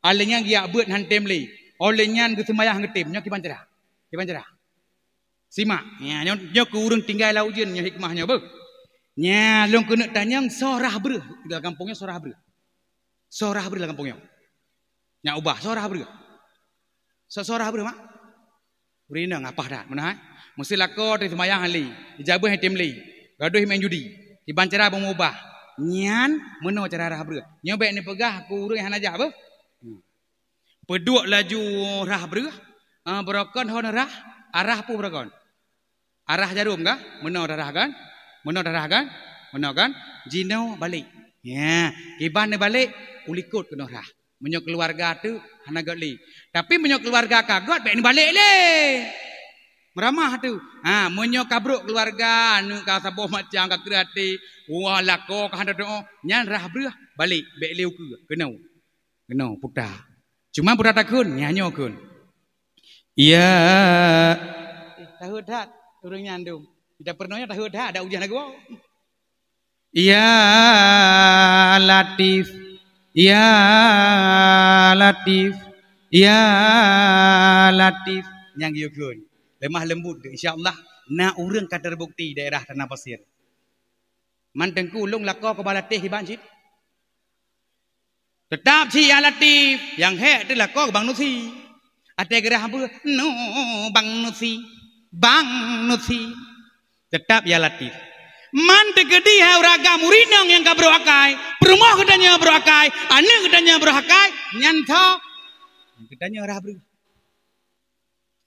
Alenya giak buat hantem le. Olehnya ke semayah ngetim nya kiban cerah. Simak. Nya nyo ku urang tinggal la ujian nya hikmahnya be. Nya long kena tanyang sorah ber. Dalam kampungnya sorah ber. Sorah ber dalam kampungnya. Nya ubah sorah ber. Sorah ber mak. Urina ngapah dah mana? Mesti lako dari semayah ali. Dijabah hantem le. Gaduh main judi. Kiban cerah mengubah. Nyan meno cara rah ber. Nya baik ni pegah aku urang han ajak be. Peduk laju rah ber. Berokon hon rah arah pu berokon. Arah jarum kah? Meno darah kan? Meno kan? Jino balik. Ya, kiban ni balik ulikut kena rah. Menyo keluarga tu hana goli. Tapi menyo keluarga kagot baik ni balik le. Meramah tu. Menyo kabruk keluarga anu ka saboh macam ka kreati. Wah lako ka handa doa. Nyan rah breh balik baik leu ke. Kenau putar. Cuma putar takun nyanyo kun. Ya. Tahu dah turun nyandung. Kita pernahnya tahu dah ada ujian lagu. Ya Latif. Ya Latif. Ya Latif. Yang yukun. Lemah lembut insya-Allah na urang kadar bukti daerah Tanah Pasir. Mantengku ulung lako ke balatih hiban cip. Tetap si ya Latif yang he tu lako ke Bang Nusi. Ada gerah apa? No Bang Nusi. Tetap ya Latif. Man tegedi ha raga murinang yang ka berakai. Perumah katanya berakai, anak katanya berakai, nyantau katanya rah bro.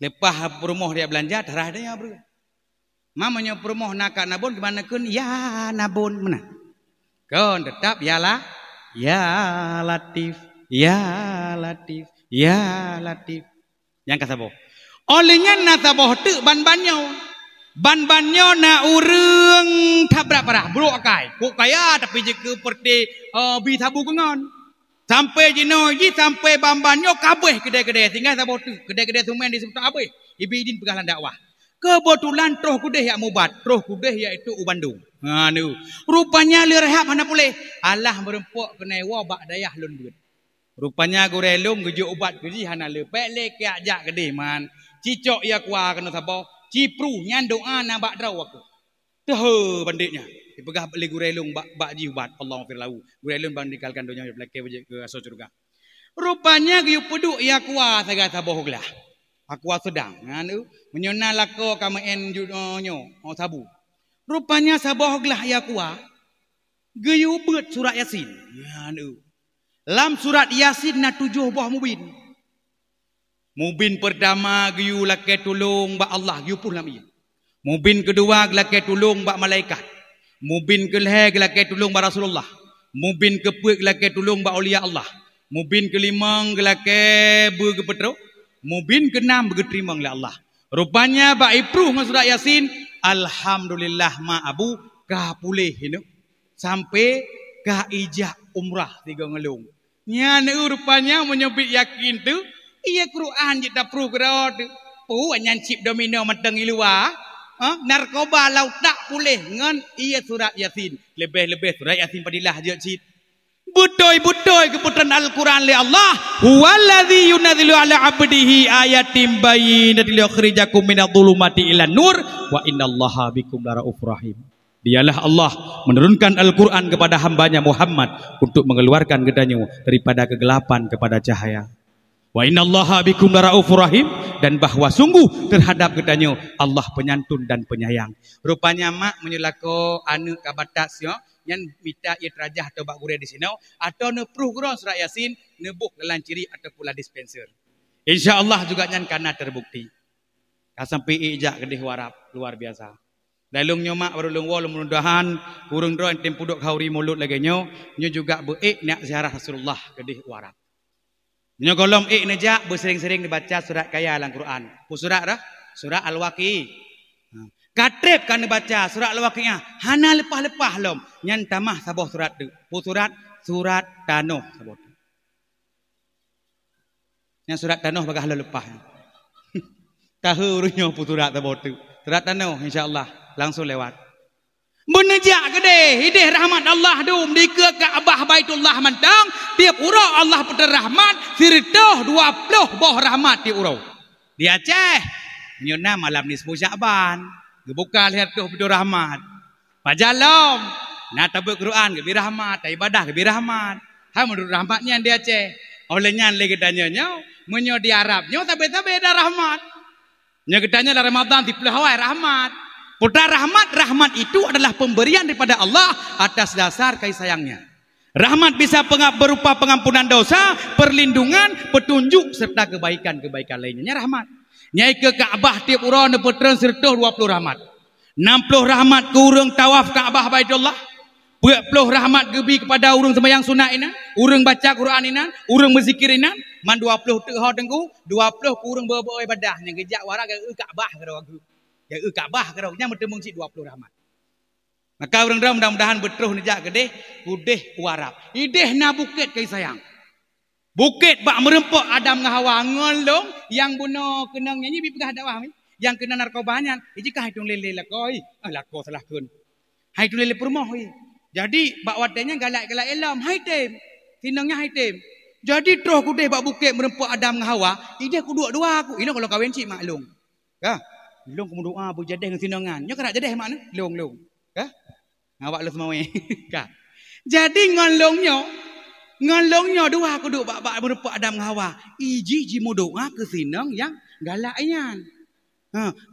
Lepas perumah dia belanja, terah dia bro. Mamanya perumah nak nabon gimana kun? Ya nabon mana? Kon tetap yalah, ya Latif, ya Latif, ya Latif. Yang kasabo. Olehnya nasaboh tu ban-banyo na urang tabrak parah bro akai kok kaya tapi jika perti bi tabu kengon sampai jinoji sampai ban-banyo kabeh kedai-kedai tinggal saboh tu kedai-kedai sumen di sebut abeh ibidin pegalan dakwah kebetulan troh kudeh yak mubat troh kudeh iaitu u Bandung nu rupanya le rehab mana boleh alah merempok kena wabak dayah lun duit rupanya gorelum gejuk ubat geji hana le pelek yak jak kedeh man cicok ya kuah kena saboh cipru nyan doa na bak draw aku. Teh banditnya. Dipegah beli gurelung bak ji ubat. Allahumma firlahu. Gurelung bang dikalkan dunia belake ke aso surga. Rupanya giu peduk ya kuah saga saboh glah. Aku sedang nganu menyona lako kama en nyo sabu. Rupanya saboh glah ya kuah. Giu beut surat Yasin. Nganu. Lam surat Yasin na 7 buah mubin. Mubin pertama giu lake tulung ba Allah giu pun lam iya. Mubin kedua lake tulung ba malaikat. Mubin kelih lake tulung ba Rasulullah. Mubin kepuik lake tulung ba aulia Allah. Mubin kelima lake bu kepetro. Mubin keenam begeterima oleh Allah. Rupanya ba ipruh ngan surat Yasin alhamdulillah ma abu ka pulih hinu sampai ka ijah umrah tiga ngelung. Nya rupanya menyebut yakin tu iya Quran kita pru kerot pu anyan chip domino mateng ilua narkoba lau tak boleh ngan iya surat Yasin lebih-lebih surat Yasin padilah je chip butoi-butoi keputusan Al-Quran li Allah huwallazi yunazzilu ala abdihi ayatin bayyinatin liyukhrijakum minadh-dhulumati ilan nur wa innallaha bikum laraufur rahim. Dialah Allah menurunkan Al-Quran kepada hambanya Muhammad untuk mengeluarkan gedanya daripada kegelapan kepada cahaya. Wa innallaha bikum laraufur rahim, dan bahwa sungguh terhadap gedanya Allah penyantun dan penyayang. Rupanya mak menyelako anu kabatas yo yang minta ia terajah atau bak gure di sini atau ne pruh gurau surat Yasin nebuk dalam ciri atau pula dispenser. Insyaallah juga nyan kana terbukti. Ka sampai ijak gedih warap luar biasa. Dalung nyo mak baru lung wol mudahan kurung dro entem puduk hauri mulut lagi nyo juga beik nak ziarah Rasulullah gedih warap. Nyo kolom nejak bersering-sering dibaca surat kaya dalam Quran. Pu surat dah? Surat Al-Waqi. Katrep kan dibaca surat Al-Waqiah. Hana lepah-lepah lom. Nyan tamah saboh surat tu. Pu surat Tanoh saboh tu. Nyan surat Tanoh bagah lepah. Tahu urunyo pu surat saboh tu. Surat Tanoh insya-Allah langsung lewat. Menejak gede hidih rahmat Allah dum di ke Kaabah Baitullah mantang tiap urau Allah putar rahmat siritoh 20 boh rahmat tiap urau di Aceh nyona malam nisfu Syaban gebuka lihat tuh putar rahmat pajalom na tabuk Quran ge rahmat ibadah ge rahmat ha menurut rahmatnya di Aceh olehnya lagi tanya nyo menyo di Arab nyo tabe-tabe ada rahmat nya gedanya dalam Ramadan di pelawai rahmat. Putra rahmat itu adalah pemberian daripada Allah atas dasar kasih sayangnya. Rahmat bisa berupa pengampunan dosa, perlindungan, petunjuk serta kebaikan-kebaikan lainnya. Rahmat. Nyai ke Kaabah tiap urang nepetreun serta 20 rahmat. 60 rahmat ke urang tawaf Kaabah Baitullah. 40 rahmat gebi kepada urang sembahyang sunat ina, urang baca Quran ina, urang berzikir ina, man 20 teu ha tengku, 20 ku urang berbuat ibadah nya gejak wara ke Kaabah kada wagu. Ya Kaabah kada nya mesti mungsi 20 rahmat. Maka urang mudah-mudahan betruh nejak gede, udeh warap. Ideh na bukit kai sayang. Bukit bak merempok Adam dengan Hawa ngolong yang bunuh kenang nyanyi bi pegah dakwah yang kena narkobanya. Ijikah hitung lele lakoi. Lako salah kun. Hai tu lele permoh oi. Jadi bak wadanya galak-galak elam haitem. Tinangnya haitem. Jadi troh kudeh bak bukit merempok Adam dengan Hawa, ide ku dua-dua aku. Ino kalau kawin cik maklum. Ka? Long ku doa berjadeh dengan tinangan. Nya kana jadeh makna? Long. Ka? Awak lu semua ka. Jadi ngalongnya dua aku duk bak merempok Adam dengan Hawa. Iji mu doa ke sinang yang galak ian.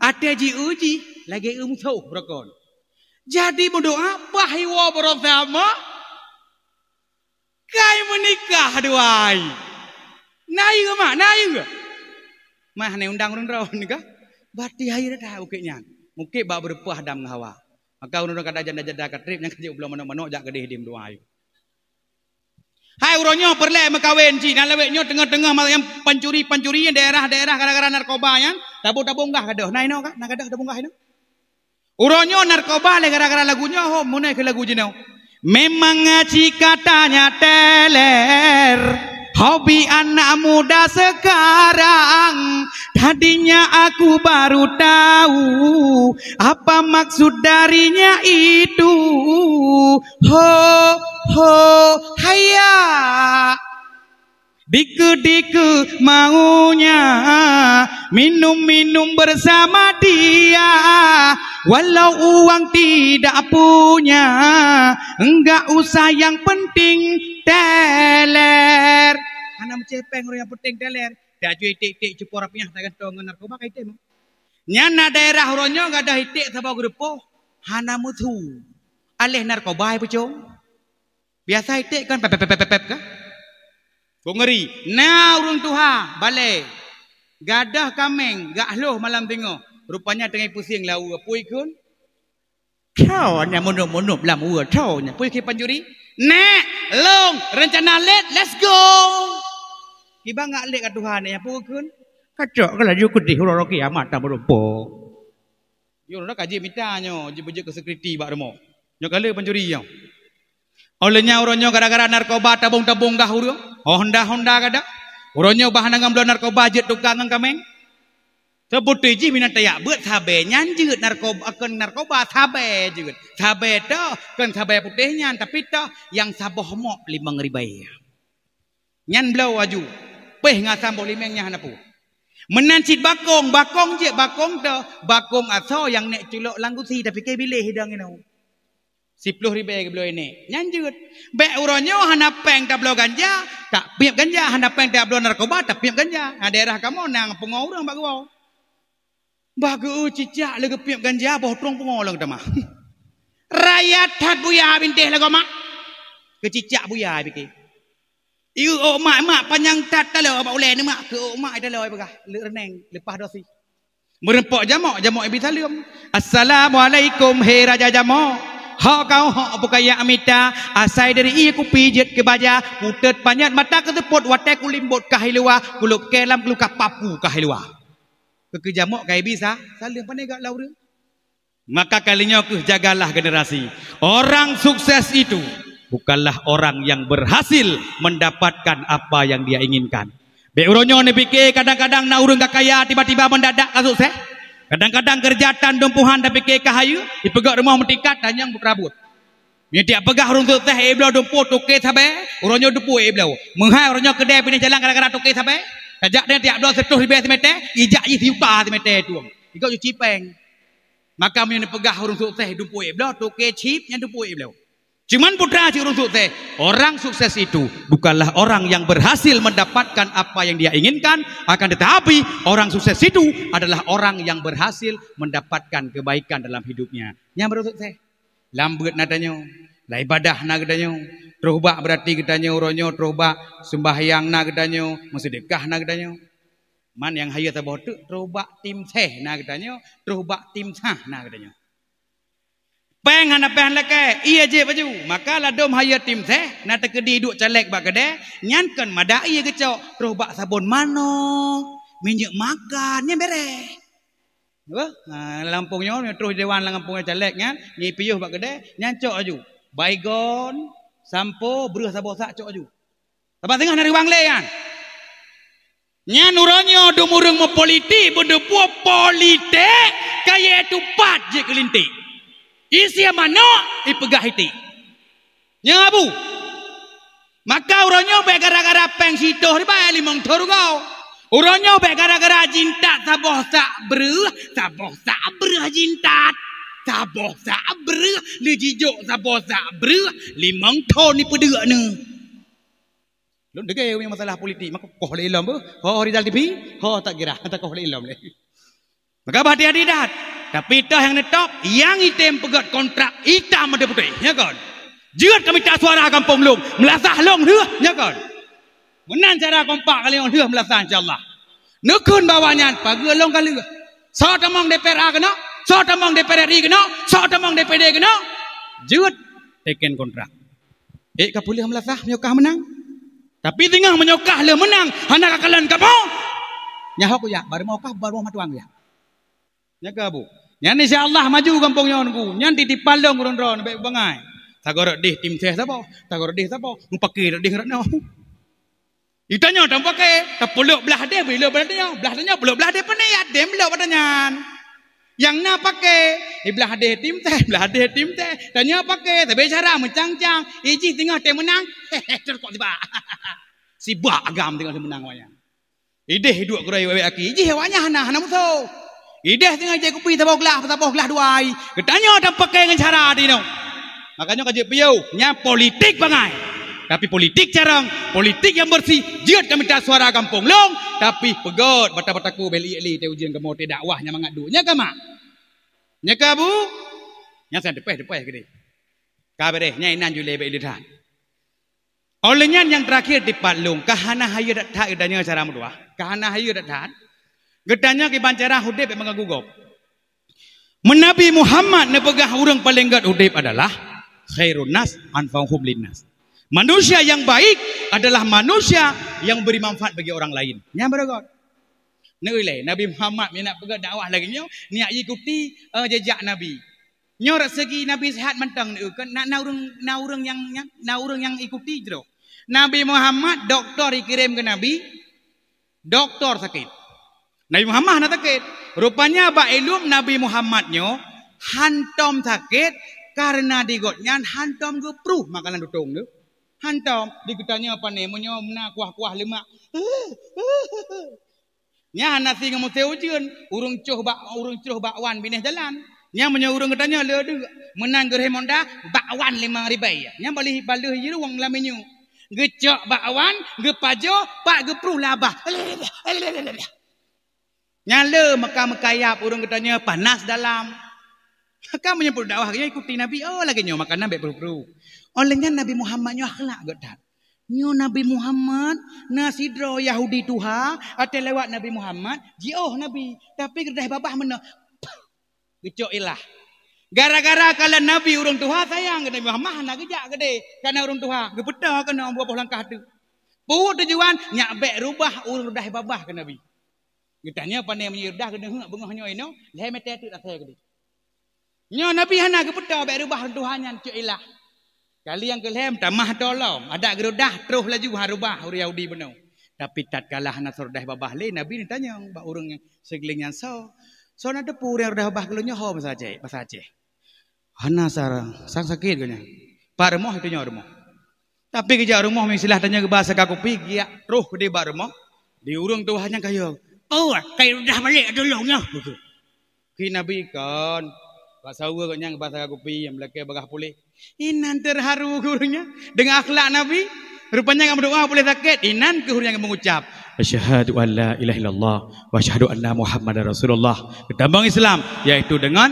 Ate ji uji lagi umso brakon. Jadi berdoa bahiwa bersama kai menikah duai. Naik ke mak, naik ke? Mah ne undang urang rawan nikah. Bati hai dah ukenya. Mungkin ba berpuah dam hawa. Maka urang kada janda-janda katrip yang kerja ulang mana-mana jak gedeh dim duai. Hai uronyo perle mekawin ci na leweknyo tengah-tengah yang pencuri-pencuri daerah-daerah gara-gara narkoba yan tabung-tabung gah kadoh nai no ka na kadoh tabung gah no uronyo narkoba le gara-gara lagunya ho munai ke lagu jeno memang ngaji katanya teler hobi anak muda sekarang tadinya aku baru tahu apa maksud darinya itu ho haya diku maunya minum-minum bersama dia walau uang tidak punya enggak usah yang penting teler ana mencepeng yang penting teler dak cuy tik-tik cupor apnya tak gantung narkoba kai teh nyana daerah ronyo enggak ada hitik sabau grupo hana mutu alih narkoba ai pucung biasa hitik kan pep kan ngeri nah urung tuha balik gadah kameng gak loh malam tengok rupanya tengah pusing lau apui kun kau nya munuk-munuk lam ua kau nya pui ke panjuri nek long rencana let's go kiba ngak lek ka Tuhan ya pui kun kacok kala ju kudih ro kiamat ta berompo yo nak kaji mitanyo je ke security bak remo nyo kala panjuri yo olehnya uronyo gara-gara narkoba tabung-tabung gah urang Honda kada uronyo bahan ngam do narkoba jet tukang kameng sebut ji minat ya beut sabe nyanjeut narkoba akan narkoba sabe jeut sabe to kan sabe putihnya tapi to yang saboh mok 5.000 nyan blau aju peh ngasam 5.000 hanapu menancit bakong je bakong to bakong aso yang nek culok langgusi tapi ke bilih hidang ino 10.000 ke belo ini nyanjut be uronyo hana peng tak belo ganja tak piap ganja hana peng tak belo narkoba tak piap ganja daerah kamu nang pengau urang bak gua bagu cicak le piap ganja boh trong pengau lang tamah rakyat hat buya binteh lagu mak ke cicak buya biki iu mak panjang tat talo abak ule ni mak ke mak talo ai bagah le reneng lepas dosi merempok jamok ibi salim assalamualaikum he raja jamok ha kau ha bukaya amita asai dari ia ku pijet ke baja putet panyat mata ke tepot watek kulimbot kahilua kuluk kelam luka papu kahilua ke jamok kai bisa saling pandai gak lau dia maka kalinya ku jagalah generasi orang sukses itu bukanlah orang yang berhasil mendapatkan apa yang dia inginkan be uronyo ne pikir kadang-kadang na urang gak kaya tiba-tiba mendadak ka sukses kadang-kadang kerjaan dompuhan tapi ke kahayu dipegak rumah mentikat dan yang berabut ni tiap pegah urung tu teh eblau dompu toke sabe uronyo dompu eblau menghai uronyo kedai pindah jalan gara-gara toke sabe kajak dia tiap 200 ribu semete ijak ji juta semete tuang ikut cuci peng maka men pegah urung tu teh dompu eblau toke chip yang dompu eblau cuman putra si urung tu teh orang sukses itu bukanlah orang yang berhasil mendapatkan apa yang dia inginkan akan tetapi orang sukses itu adalah orang yang berhasil mendapatkan kebaikan dalam hidupnya yang berusuk teh lambut nadanya la ibadah na gedanya terubak berarti gedanya uronyo terubak sembahyang na gedanya sedekah na gedanya man yang hayat tabah tu terubak tim teh na gedanya terubak tim sah na gedanya peng hana peng leke iya je baju maka ladom hayat tim teh na tekedi duk calek bak gede nyankan mada iya kecok terus bak sabun mano minyak makan nya bere lampungnya terus dewan lampungnya calek nya ni piyuh bak gede nyancok aju baygon sampo beruh sabo sak cok aju tempat tengah dari wang le kan nyan uronyo dumurung mo politik bedepu politik kaya tupat je kelintik isi mano ipegah hiti nyabu maka uronyo be gara-gara peng sitoh di bayar 5 thor kau uronyo be gara-gara jintat saboh sak beruh jintat saboh sak beruh le jijuk saboh sak beruh 5 thor ni pedek ne lu dege punya masalah politik maka koh le ilom ho Rizal TV ho tak kira tak koh le ilom le Maka hati-hati dah. Tapi dah yang netop, yang item pegat kontrak hitam ada putih, ya kan? Jerat kami tak suara kampung long, melasah long dah, ya kan? Menan cara kompak kali orang dah melasah insya-Allah. Nekun bawanya pagi long kali. So tamang DPR kena, so tamang DPR RI kena, so tamang DPD kena. Jerat teken kontrak. Kapulih melasah menyokah menang. Tapi tengah menyokah le menang, hana kakalan kamu. Nyahok ya, baru mau kah baru mau matuang ya. Nya ke bu. Nya insya-Allah maju kampung nyon Nya titipan long ron-ron baik bangai. Tagorok deh tim teh sapa? Tagorok deh sapa? Mu pakai deh ratno. Itanya tak pakai, tak peluk belah deh bila belah dia. Belah dia peluk belah deh pun ya dem belah padanya. Yang na pakai, belah deh tim teh, belah deh tim teh. Tanya pakai, tapi cara mencang-cang. Iji tengah tem menang. Terkok tiba. Sibak agam tengah menang wanya. Ideh hidup kurai wewe aki. Iji hewanya hana musuh. Ideh tengah je kupi tabok lah duai. Ketanya tak pakai dengan cara di no. Makanya kaji piau nya politik bangai. Tapi politik jarang, politik yang bersih. Jiat kami tak suara kampung long, tapi pegot bata-bataku beli-eli te ujian kamu te dakwahnya mangadu. Nya ka mak? Nya ka bu? Nya san depeh gede. Ka bere nya inan jule be lidah. Olehnya yang terakhir di Palung, kahana hayu dak tak idanya cara mudua. Kahana hayu dak tak. Gedanya ke bancara hudib yang menggugop. Menabi Muhammad nepegah urang paling gat hudib adalah khairun nas anfa'uhum linnas. Manusia yang baik adalah manusia yang beri manfaat bagi orang lain. Nya berogot. Neulai Nabi Muhammad nak pegah dakwah lagi nyo, niat ikuti jejak Nabi. Nyo segi Nabi sehat mentang kan na urang yang ikuti jero. Nabi Muhammad doktor dikirim ke Nabi. Doktor sakit. Nabi Muhammad nak sakit. Rupanya ba ilum Nabi Muhammad nyo hantom sakit karena digotnya hantom gepruh makanan dutung tu. Hantom digutanya apa ni menyo mena kuah-kuah lemak. Nya nasi ngamu teujeun urung cuh bakwan bineh jalan. Nya menyo urung katanya le menang gerhe monda bakwan 5 ribai. Nya boleh baleuh je wong laminyu. Gecok bakwan, gepajo, pak gepruh labah. Nyala mekayap urang katanya panas dalam. Maka menyebut dakwahnya ikuti Nabi. Oh lagi nyo makanan baik perlu. Olehnya Nabi Muhammad nyo akhlak godak. Nyo Nabi Muhammad nasidro Yahudi tuha ate lewat Nabi Muhammad. Jioh Nabi. Tapi kedah babah mana. Gecok ilah. Gara-gara kala Nabi urang tuha sayang ke Nabi Muhammad nak gejak gede. Karena urang tuha. Gepeda kena buah langkah tu. Puut tujuan nyak bek rubah urang dah babah ke Nabi. Getanya pandai menyirdah kena hengak bengahnya ino, leh mete tu dah saya gede. Nyo Nabi hana ke peta bek rubah Tuhannya cuk ilah. Kali yang kelem tamah tolong, ada gerudah terus laju harubah uri Yahudi benou. Tapi tatkala hana sordah babah le Nabi ni tanya bak urang yang segelingnya so na depu yang dah babah kelunya ho bahasa Aceh. Hana sarang sang sakit ganya. Pak remoh itu nya remoh. Tapi kerja remoh misilah tanya ke bahasa kakupi giak roh gede bak remoh. Di urang Tuhannya kayo. Oh, kayak udah balik dulunya. Ki Nabi kan, bahasa gua kan yang bahasa kopi yang belakang bagah pulih. Inan terharu gurunya dengan akhlak Nabi. Rupanya yang berdoa boleh sakit. Inan ke yang mengucap, asyhadu an la ilaha illallah wa asyhadu anna Muhammadar Rasulullah. Ketambang Islam yaitu dengan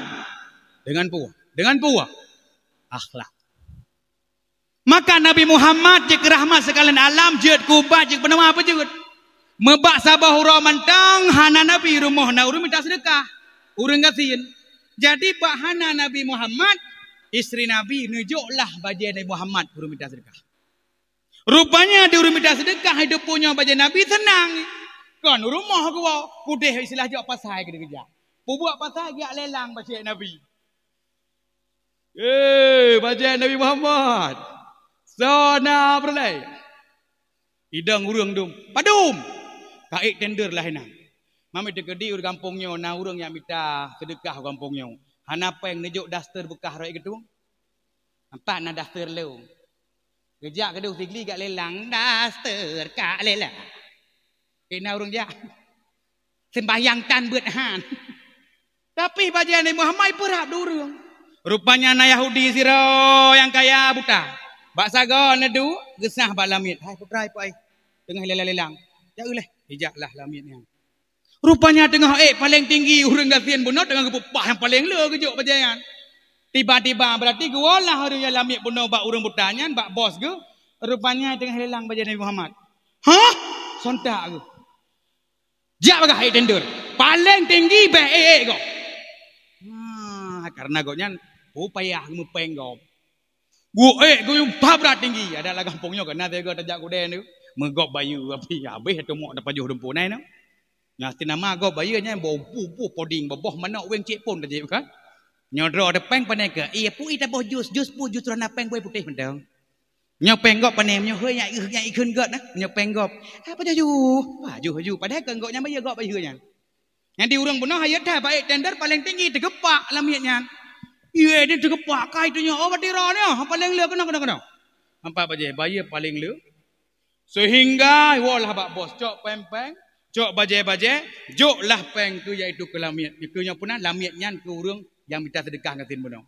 puah akhlak. Maka Nabi Muhammad jek rahmat sekalian alam jeut kubat jek benama apa jeut. Mebak sabah hura mantang hana Nabi rumah na urang minta sedekah. Urang kasihin. Jadi bak hana Nabi Muhammad istri Nabi nujuklah bajian Nabi Muhammad urang minta sedekah. Rupanya di urang minta sedekah hidup punya bajian Nabi senang. Kan rumah gua putih istilah jok pasai kerja. Pubuak pasai giak lelang bajian Nabi. Bajian Nabi Muhammad. Sona berlai. Idang urang dum. Padum. Kaik tender lah henang. Mami dekedi ur kampungnya na urang yang minta sedekah kampungnya. Hanapa yang nejuk daster bekah roi gitu? Nampak na daster leu. Gejak kedua tigli gak lelang daster kak lelang. Kena urang jak. Sembahyang tan beut han. Tapi bajian Nabi Muhammad perap durung. Rupanya na Yahudi siro yang kaya buta. Bak saga nedu gesah bak lamit. Hai putra ai pai. Tengah lelang-lelang. Jauh leh. Hijaklah lamit yang. Rupanya tengah paling tinggi urang gasian bunuh tengah kepupah yang paling le kejuk bajayan. Tiba-tiba berarti gua lah orang yang lamik bunuh bak urang butanyan bak bos ke. Rupanya tengah hilang bajayan Nabi Muhammad. Hah? Sontak ke. Jak bagah tender. Paling tinggi baik kau. Karena kau nyan upaya mupeng kau. Gua yang berat tinggi. Ada lah kampungnya kan. Nanti kau tajak kuden tu. Megop bayu api habis tu mau dapat juh dempu nai no. Nya tinama go bayunya bau pu poding boboh mana weng cik pun tajik kan. Nyodro ada peng panai ke. Iya pu ita boh jus pu jus rana peng boy putih mendang. Nya peng gop panem nya heuy nya ikun got nah. Nya peng gop. Apa jaju? Wah ju padahal ke goknya bayu gop bayunya. Yang di urang benar hayat dah baik tender paling tinggi tergepak lamiatnya. Iya dia tergepak kai tu nya oh badiranya paling le kena. Apa baje bayu paling le. Sehingga walah bak bos cok peng cok baje jok lah peng tu iaitu ke lamiat. Ikunya pun lamiatnya ke urang yang minta sedekah ngatin benar.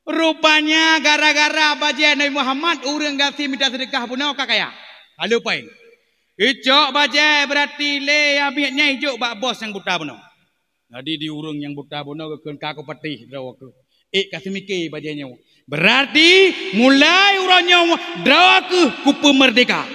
Rupanya gara-gara baje Nabi Muhammad urang gati minta sedekah benar kakaya. Lalu peng. Icok baje berarti le lamiatnya icok bak bos yang buta benar. Jadi di urang yang buta benar ke kaku patih draw ke. Kasih mikir bajenya. Berarti mulai urangnya draw ke kupu merdeka.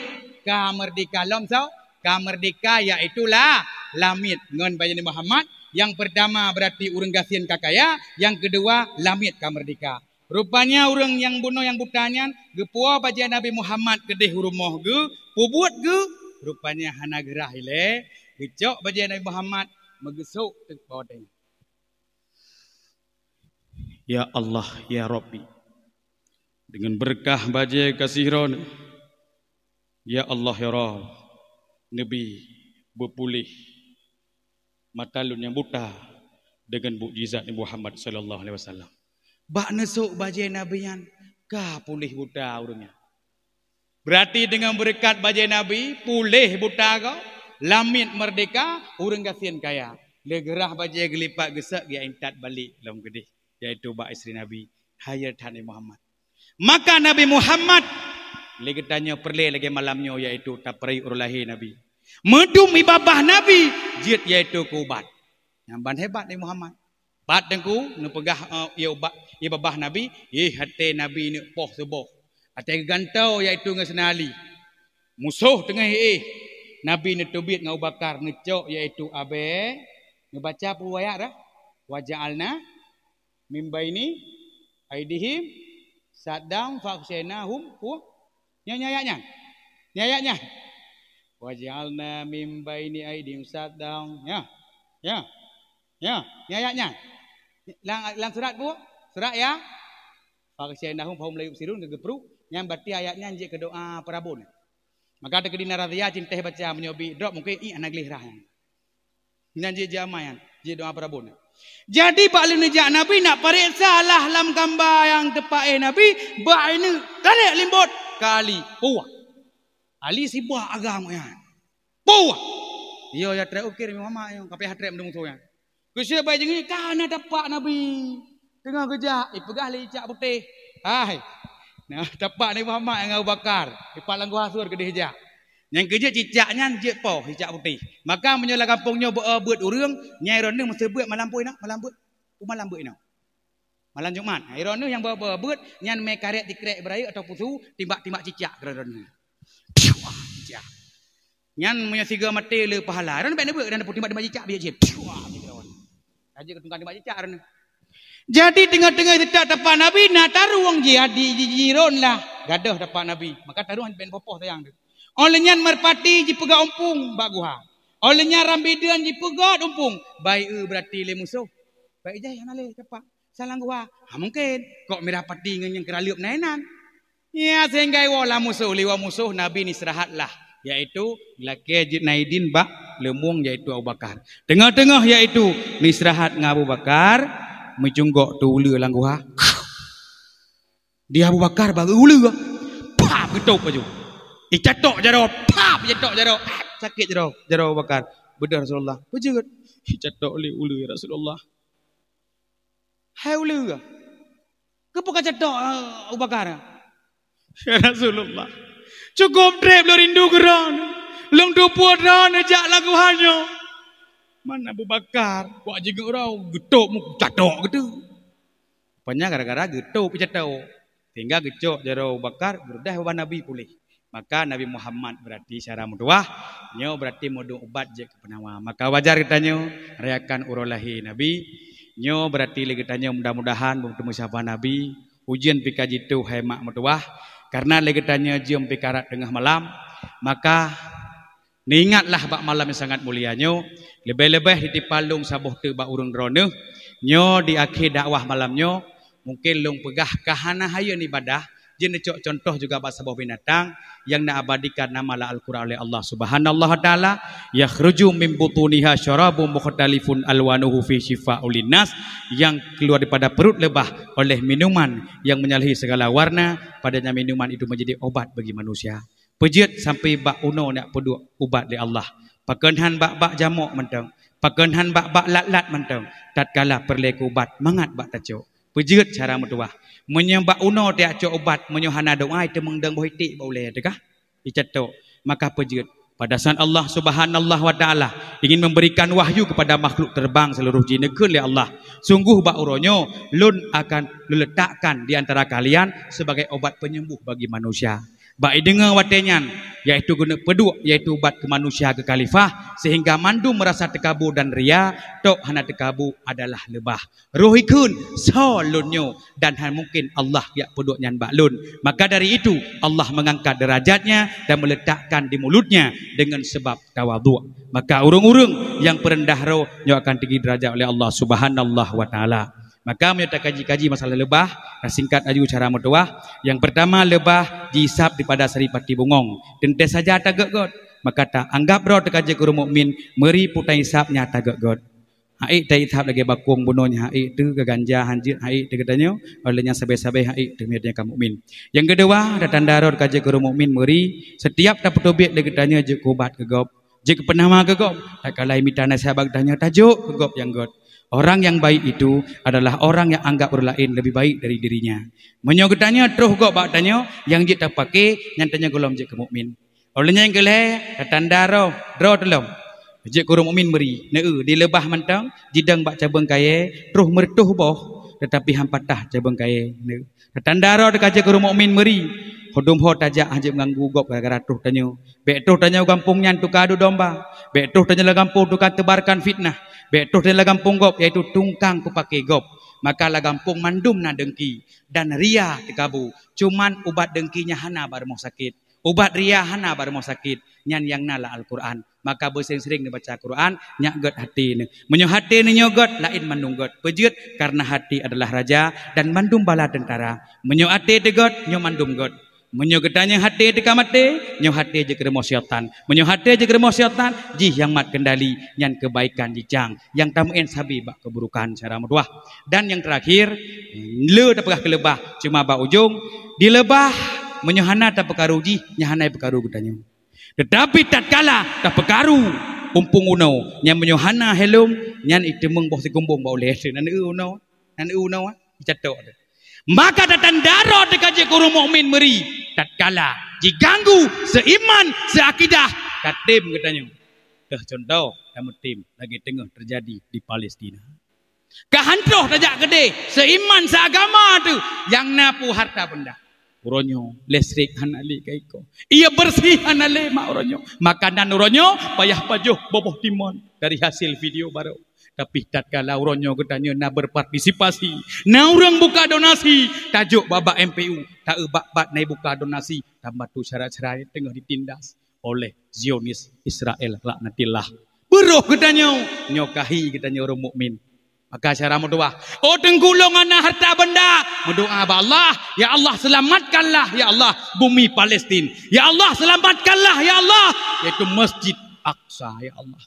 Merdeka lomsau. Merdeka iaitulah lamit ngan bayi Muhammad. Yang pertama berarti urang gasian kakaya, yang kedua lamit merdeka. Rupanya urang yang bunuh yang butanya gepua bayi Nabi Muhammad kedih rumah ge, pubut ge, rupanya hana gerah ile, gecok bayi Nabi Muhammad megesuk tek bodeng. Ya Allah ya Rabbi. Dengan berkah bayi kasihron. Ya Allah ya Rabb. Nabi berpulih mata lun yang buta dengan mukjizat Nabi Muhammad sallallahu alaihi wasallam. Bak nesuk bajai nabian ka pulih buta urangnya. Berarti dengan berkat bajai nabi pulih buta kau, lamit merdeka, urang gasian kaya. Le gerah bajai gelipat gesak dia intat balik dalam gedih iaitu bak isteri nabi hayat Nabi Muhammad. Maka Nabi Muhammad lagi tanya perle lagi malamnya iaitu taprai urlahi Nabi. Medum ibabah Nabi jid iaitu kubat. Yang ban hebat Nabi Muhammad. Bat dengku nu pegah ibabah Nabi, hati Nabi ni poh seboh. Hati gantau iaitu ngesenali. Musuh tengah Nabi ni tubit ngau bakar ngecok iaitu abe ngebaca pu ayat dah. Waja'alna mimbaini aidihim sadam faksenahum nyayaknya waj'alna mim baini aidihim sadam nyayaknya lang surat bu surat ya faksenahum fahum la yubsirun gegepru yang berarti ayatnya je ke doa parabon maka ada kedina radhiya cinta baca menyobi drop mungkin anak gelirah nanti jamayan je doa parabon. Jadi pak lu nejak Nabi nak periksa lah lam gambar yang tepat Nabi bak ini kali limbot kali puah ali sibah agama ya puah yo ya tre ukir Muhammad yang kape hatre mendung so yang kusia bae jengi kana dapat Nabi tengah kerja pegah li cak putih hai nah dapat Nabi Muhammad yang Abu Bakar di palang gua sur gedeh jak yang kerja cicaknya je poh cicak putih maka menyola kampungnya buat urang nyai ronde mesti buat malam puih nak malam buat nak malam Jumat ronde yang buat nyan me karet dikrek beraya atau pusu timbak cicak ronde cicak nyan punya siga mati le pahala ronde buat dan timbak cicak biar je aja ketungkan timbak cicak ronde jadi tengah-tengah tidak dapat Nabi nak taruh wong je di jiron lah gadah dapat Nabi maka taruh ben popoh tayang tu. Olehnya merpati ji pegak umpung baguha. Olehnya rambidan ji pegat umpung. Baik berarti le musuh. Baik jai anale cepat. Salang gua. Mungkin kok merapati dengan keraliup nainan. Ya sehingga wala musuh liwa musuh Nabi ni istirahatlah yaitu laki Naidin bak lemung yaitu Abu Bakar. Tengah-tengah yaitu ni istirahat dengan Abu Bakar menjunggok tu ulu langguha. Dia Abu Bakar baru ulu. Pap getok baju. Catok jaro, pap catok jaro, sakit jaro bakar. Bedah Rasulullah. Bujut. Catok oleh ulu ya Rasulullah. Hai ulu. Kepuka catok Abu Bakar. Ya Rasulullah. Cukup drep lo rindu geran. Long tu puan ran ajak lagu hanya. Mana Abu Bakar? Buat jenguk orang, getuk mu catok gitu. Rupanya gara-gara getuk catok. Tinggal gecok jaro Abu Bakar, berdah bawa Nabi pulih. Maka Nabi Muhammad berarti syara muduah, nyo berarti mudu ubat je kepenawa. Maka wajar kitanya rayakan urolahi Nabi. Nyo berarti lagi tanya mudah-mudahan bertemu siapa Nabi. Ujian pikaji tu hai mak muduah. Karena lagi tanya jom pikarat tengah malam. Maka niingatlah bak malam yang sangat mulia nyo. Lebih-lebih di palung sabuh tu bak urung drone. Nyo di akhir dakwah malam nyo. Mungkin long pegah kahana hayun ibadah. Jenis contoh juga bahasa sebuah binatang yang diabadikan nama Al-Quran oleh Allah Subhanahu wa taala, yakhruju min butuniha syarabun mukhtalifun alwanuhu fi shifa'ul linnas, yang keluar daripada perut lebah oleh minuman yang menyalahi segala warna, padanya minuman itu menjadi obat bagi manusia. Pejit sampai bak uno nak peduk ubat di Allah. Pakenhan bak jamuk mentang, pakenhan bak lat mentang, tatkala perleku ubat mangat bak tajuk. Pejit cara mutuah. Menyembah uno tiak cok obat menyohana doa itu mengdeng bohitik boleh dekah dicetok. Maka pejit pada saat Allah Subhanahu wa taala ingin memberikan wahyu kepada makhluk terbang seluruh jin negeri oleh Allah. Sungguh bak uronyo lun akan diletakkan di antara kalian sebagai obat penyembuh bagi manusia. Baik dengar watenyan yaitu guna peduk yaitu ubat ke manusia ke khalifah sehingga mandum merasa tekabur dan ria tok hana tekabur adalah lebah rohikun solunyo dan mungkin Allah ya peduk nyan baklun. Maka dari itu Allah mengangkat derajatnya dan meletakkan di mulutnya dengan sebab tawadhu. Maka urung-urung yang perendah roh nyo akan tinggi derajat oleh Allah Subhanahu wa taala. Maka menyatakan kaji masalah lebah, singkat aju cara mutuah. Yang pertama, lebah dihisap daripada saripati bungong. Tente saja tagak god. Maka tak anggap bro tekaje guru mukmin meri putai hisapnya tagak god. Hai tak hisap lagi bakung bunuhnya hai tu ke ganja hanjir hai tu katanya olehnya sabai-sabai hai tu mirnya kaum mukmin. Yang kedua, datang daror kaje guru mukmin meri setiap dapat tobit lagi tanya je kubat ke gob. Je penama ke gob. Tak kalai mitana sahabat tanya tajuk ke gob yang god. Orang yang baik itu adalah orang yang anggap orang lain lebih baik dari dirinya. Menyogetanya terus kok bak tanya yang je tak pakai nyantanya golom je ke mukmin. Olehnya yang keleh tanda draw telom. Je kurang mukmin beri. Di lebah mentang jidang bak cabang kaya terus mertuh boh tetapi hampatah cabang kaya. Tanda draw dekat je kurang mukmin beri. Hodum ho tajak aja mengganggu gop gara-gara tuh tanya. Bek tuh tanya kampungnya tu kadu domba. Bek tuh tanya lah kampung tu kan tebarkan fitnah. Betul dalam kampung gop yaitu tungkang ku pakai gop. Maka lah kampung mandum na dengki dan ria tekabu. Cuman ubat dengkinya hana bar mau sakit. Ubat ria hana bar mau sakit. Nyan yang nala Al-Quran. Maka bersering-sering dibaca Quran nyagot hati ni. Menyo hati ni nyogot lain mandunggot. Pejut karena hati adalah raja dan mandum bala tentara. Menyo hati degot nyo mandum got. Menyo getanya hati deka mati, nyo hati je keremo syaitan. Menyo hati je keremo syaitan, jih yang mat kendali, nyan kebaikan jijang. Yang tamuin sabi bak keburukan cara muduah. Dan yang terakhir, le tak pegah ke lebah, cuma bak ujung. Di lebah, menyo hana tak pekaru jih, nyahanai pekaru getanya. Tetapi tatkala tak pekaru, umpung uno, nyan menyo hana helum, nyan itemeng boh sikumbung bak oleh. Nan uno, catok ada. Maka datang darah dekat je kurung mukmin meri tatkala diganggu seiman seakidah katim katanya. Contoh kamu tim lagi tengah terjadi di Palestina. Kahantroh tajak gede seiman seagama tu yang napu harta benda. Uronyo listrik hanali kaiko. Ia bersih hanale mak uronyo. Makanan uronyo payah pajuh boboh timon dari hasil video baru. Tapi tatkala uronyo katanya nak berpartisipasi, na urang buka donasi, tajuk babak MPU, tak bat naik buka donasi, tambah tu syarat-syarat tengah ditindas oleh Zionis Israel laknatillah. Beruh katanya, nyokahi katanya orang mukmin. Maka cara berdoa, oh tenggulung anak harta benda, berdoa ba Allah, ya Allah selamatkanlah ya Allah bumi Palestin, ya Allah selamatkanlah ya Allah, yaitu Masjid Aqsa ya Allah,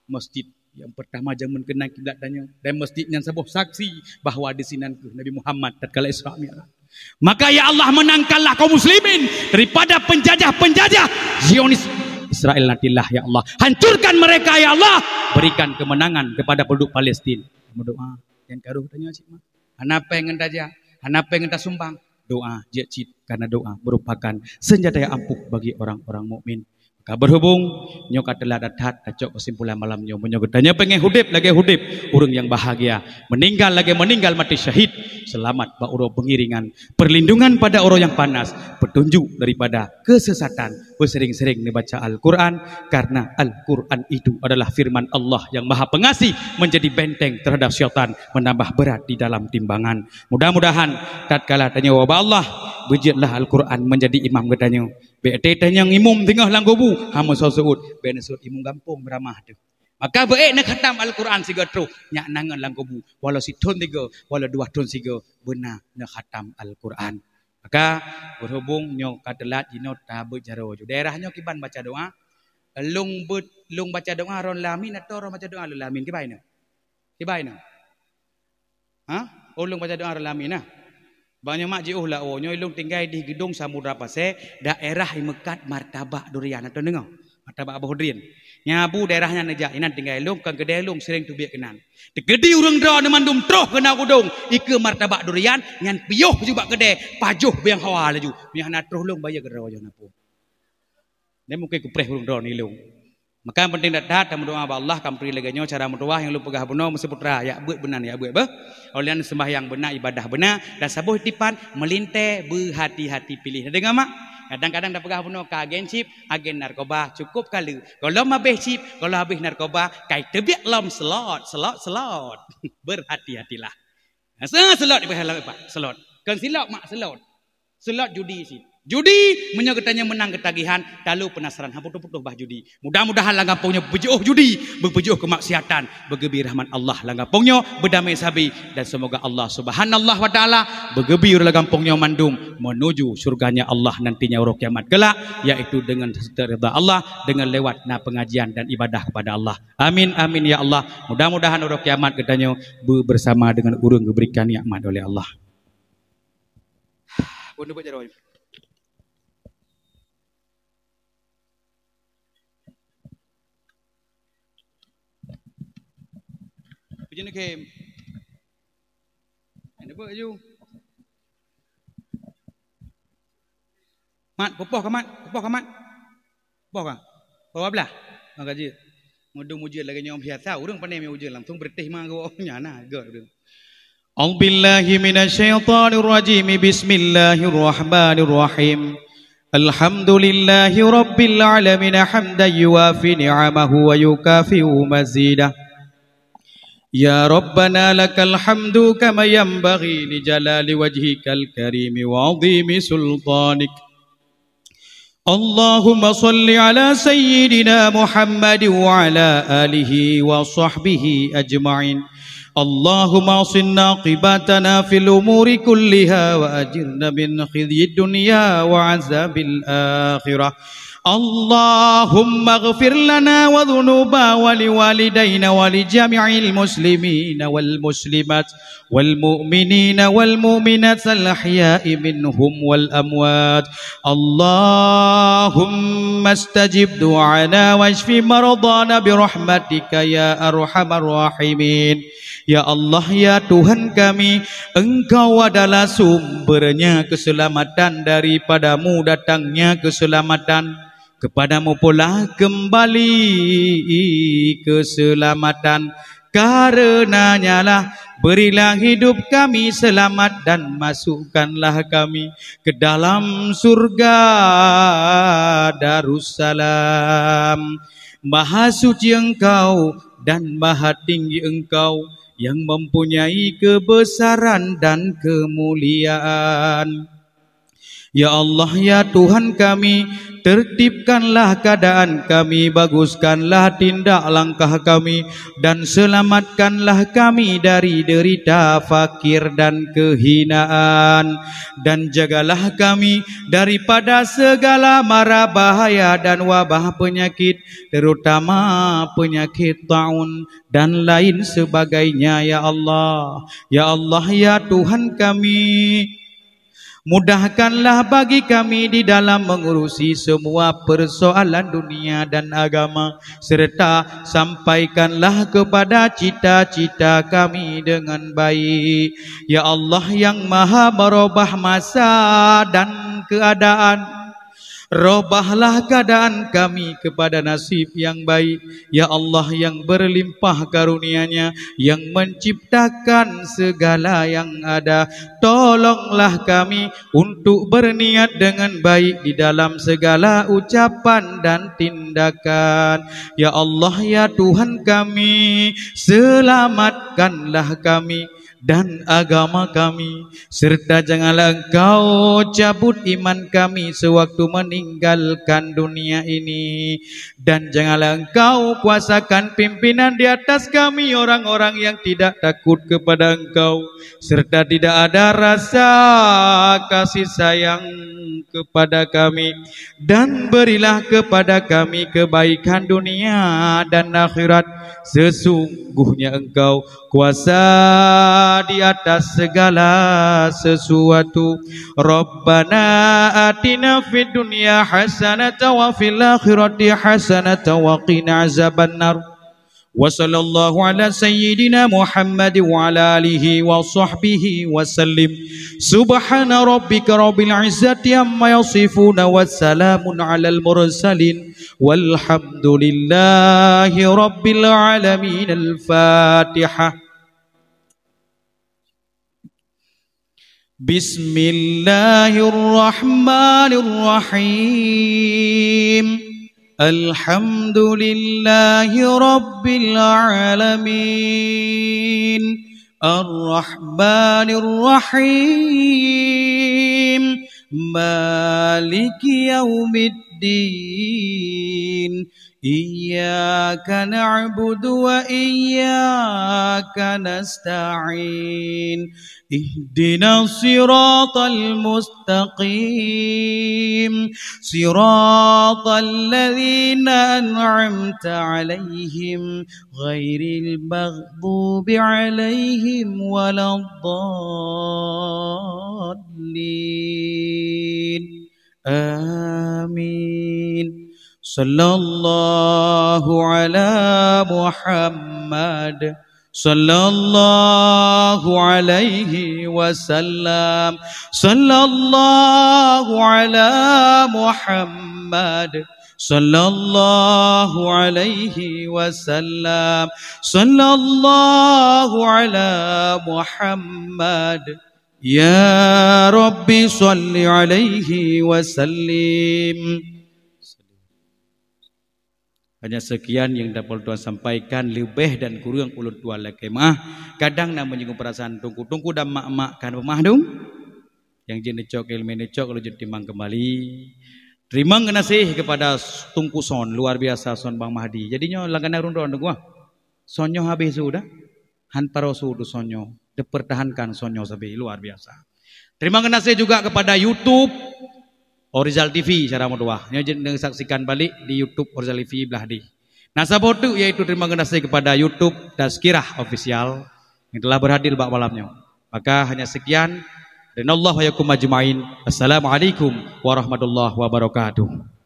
masjid yang pertama zaman kena kiblat dan masjid yang sebuah saksi bahawa di sinan ke Nabi Muhammad tatkala Isra Mi'raj. Maka ya Allah menangkanlah kaum muslimin daripada penjajah-penjajah Zionis Israel natillah ya Allah. Hancurkan mereka ya Allah. Berikan kemenangan kepada penduduk Palestin. Berdoa yang karuh tanya cik mah. Hanapa yang entaja, hanapa yang enta sumbang. Doa jecit karena doa merupakan senjata yang ampuh bagi orang-orang mukmin. berhubung nyo katelah dathat dacok kesimpulan malam nyo menyo gedanya pengen hudip lagi hudip urang yang bahagia meninggal lagi meninggal mati syahid selamat ba uro pengiringan perlindungan pada orang yang panas petunjuk daripada kesesatan bersering-sering membaca Al-Quran karena Al-Quran itu adalah firman Allah yang maha pengasih menjadi benteng terhadap syaitan menambah berat di dalam timbangan mudah-mudahan tatkala tanya wabah Allah bejitlah Al-Quran menjadi imam gedanya BT yang imum tengah langgobu hama saud ben saud imum gampung beramah tu maka baik nak khatam Al-Quran siga terus nyak nangan langgobu walau si ton tiga walau dua ton siga benar nak khatam Al-Quran maka berhubung nyo katelat jino ta berjaro daerahnya kiban baca doa lung baca doa ron lamin atau ron baca doa lamin kibaina ha lung baca doa ron lamin nah banyak mak jiuh lah nyo ilung tinggal di gedung Samudra Pasir daerah Mekat Martabak Durian atau dengar Martabak Abah Hudrin nyabu daerahnya nejak inan tinggal ilung kan kedai ilung sering tu biak kenan tegedi urang dra ne mandum troh kena gudung ike Martabak Durian ngan piyoh juga kedai pajuh biang hawa laju biang na troh lung bayar gedra wajo napu ne mungkin kupreh urang dra ni ilung maka yang penting datang dan berdoa Allah kampri leganya cara berdoa yang lu pegah benar mesti putra ya buat benar ya buat bah olian sembahyang benar ibadah benar dan sabuh tipan melinte berhati-hati pilih dengar mak kadang-kadang dah pegah benar ka agen chip agen narkoba cukup kali kalau mabeh chip kalau habis narkoba kai tebiak lom selot berhati-hatilah selot di pahala pak selot kan silap mak selot judi sih judi menyoketanya menang ketagihan lalu penasaran putuh-putuh bah judi mudah-mudahan langgampungnya berjuh judi berjuh kemaksiatan bergebir rahmat Allah langgampungnya berdamai sabi dan semoga Allah subhanallah wa ta'ala bergebir langgampungnya mandum menuju surganya Allah nantinya uruk kiamat kelak yaitu dengan ridha Allah dengan lewat pengajian dan ibadah kepada Allah amin amin ya Allah mudah-mudahan uruk kiamat katanya bersama dengan urang diberikan nikmat oleh Allah pun buat jaro Pujian kem. Ada apa ju? Mat, popoh ka mat. Popoh ka. Bawa belah. Maka je. Mudung ujian lagi nyom biasa. Urang pandai me ujian langsung bertih mah go nyana gak urang. A'udzubillahi minasyaitonir rajim. Bismillahirrahmanirrahim. Alhamdulillahi rabbil alamin hamdan yuwafi ni'amahu wa yukafi'u mazidah. Ya Rabbana lakal hamdu kama yanbaghi li jalali wajhikal karim wa 'azimi sultanik. Allahumma salli ala sayyidina Muhammad wa ala alihi wa sahbihi ajma'in. Allahumma asinna qibatana fil umuri kulliha wa ajirna min khizyid dunya wa 'azabil akhirah. Allahumma ghfir lana wa dhunuba wa liwalidayna wa li jami'il muslimina wal muslimat wal mu'minina wal mu'minat al ahya'i minhum wal amwat. Allahumma astajib du'ana washfi maradana bi rahmatika ya arhamar rahimin. Ya Allah ya Tuhan kami, Engkau adalah sumbernya keselamatan, daripadamu datangnya keselamatan. Kepadamu pula kembali keselamatan. Karenanya lah berilah hidup kami selamat dan masukkanlah kami ke dalam surga Darussalam. Maha suci Engkau dan maha tinggi Engkau yang mempunyai kebesaran dan kemuliaan. Ya Allah ya Tuhan kami, tertibkanlah keadaan kami, baguskanlah tindak langkah kami, dan selamatkanlah kami dari derita fakir dan kehinaan. Dan jagalah kami daripada segala mara bahaya dan wabah penyakit, terutama penyakit taun dan lain sebagainya ya Allah. Ya Allah ya Tuhan kami, mudahkanlah bagi kami di dalam mengurusi semua persoalan dunia dan agama, serta sampaikanlah kepada cita-cita kami dengan baik. Ya Allah yang maha merubah masa dan keadaan, Robahlah keadaan kami kepada nasib yang baik. Ya Allah yang berlimpah karunia-Nya, yang menciptakan segala yang ada. Tolonglah kami untuk berniat dengan baik di dalam segala ucapan dan tindakan. Ya Allah ya Tuhan kami, selamatkanlah kami dan agama kami, serta janganlah Engkau cabut iman kami sewaktu meninggalkan dunia ini, dan janganlah Engkau kuasakan pimpinan di atas kami orang-orang yang tidak takut kepada Engkau, serta tidak ada rasa kasih sayang kepada kami, dan berilah kepada kami kebaikan dunia dan akhirat. Sesungguhnya Engkau kuasa di atas segala sesuatu. Rabbana atina fid dunya hasanatan wa fil akhirati hasanatan wa qina azabannar. Wa sallallahu ala sayyidina Muhammad wa ala alihi wa sahbihi wa sallim. Subhana rabbika rabbil izzati amma yasifuna wa salamun alal mursalin walhamdulillahi rabbil alamin. Al-Fatihah. Bismillahirrahmanirrahim. Alhamdulillahi rabbil alamin. Ar-Rahmanir Rahim. Maliki yaumiddin. Iyyaka na'budu wa iyyaka nasta'in. Ihdinas siratal mustaqim, siratal ladzina an'amta 'alaihim ghairil maghdubi 'alaihim waladdallin. Amin. Sallallahu ala Muhammad sallallahu alaihi wasallam. Sallallahu ala Muhammad sallallahu alaihi wasallam. Sallallahu ala Muhammad. Ya Rabbi salli alaihi wasallim. Hanya sekian yang dapat Tuhan sampaikan, lebih dan kurang ulut Tuhan lekemah. Kadang nak menyinggung perasaan tungku-tungku dan mak-mak kan pemah dong. Yang jenis cok ilmu cok kalau jadi timang kembali. Terima kasih kepada tungku son luar biasa son Bang Mahdi. Jadinya langganan rundon gua. Sonyo habis sudah. Han parosu du sonyo. Dipertahankan sonyo sampai luar biasa. Terima kasih juga kepada YouTube Orizal TV cara modua. Yang saksikan balik di YouTube Orizal TV belah di. Nah sabotu yaitu terima kasih kepada YouTube Tazkirah Official yang telah berhadir bak malamnya. Maka hanya sekian. Dan Allah wa yakum ajmain. Assalamualaikum warahmatullahi wabarakatuh.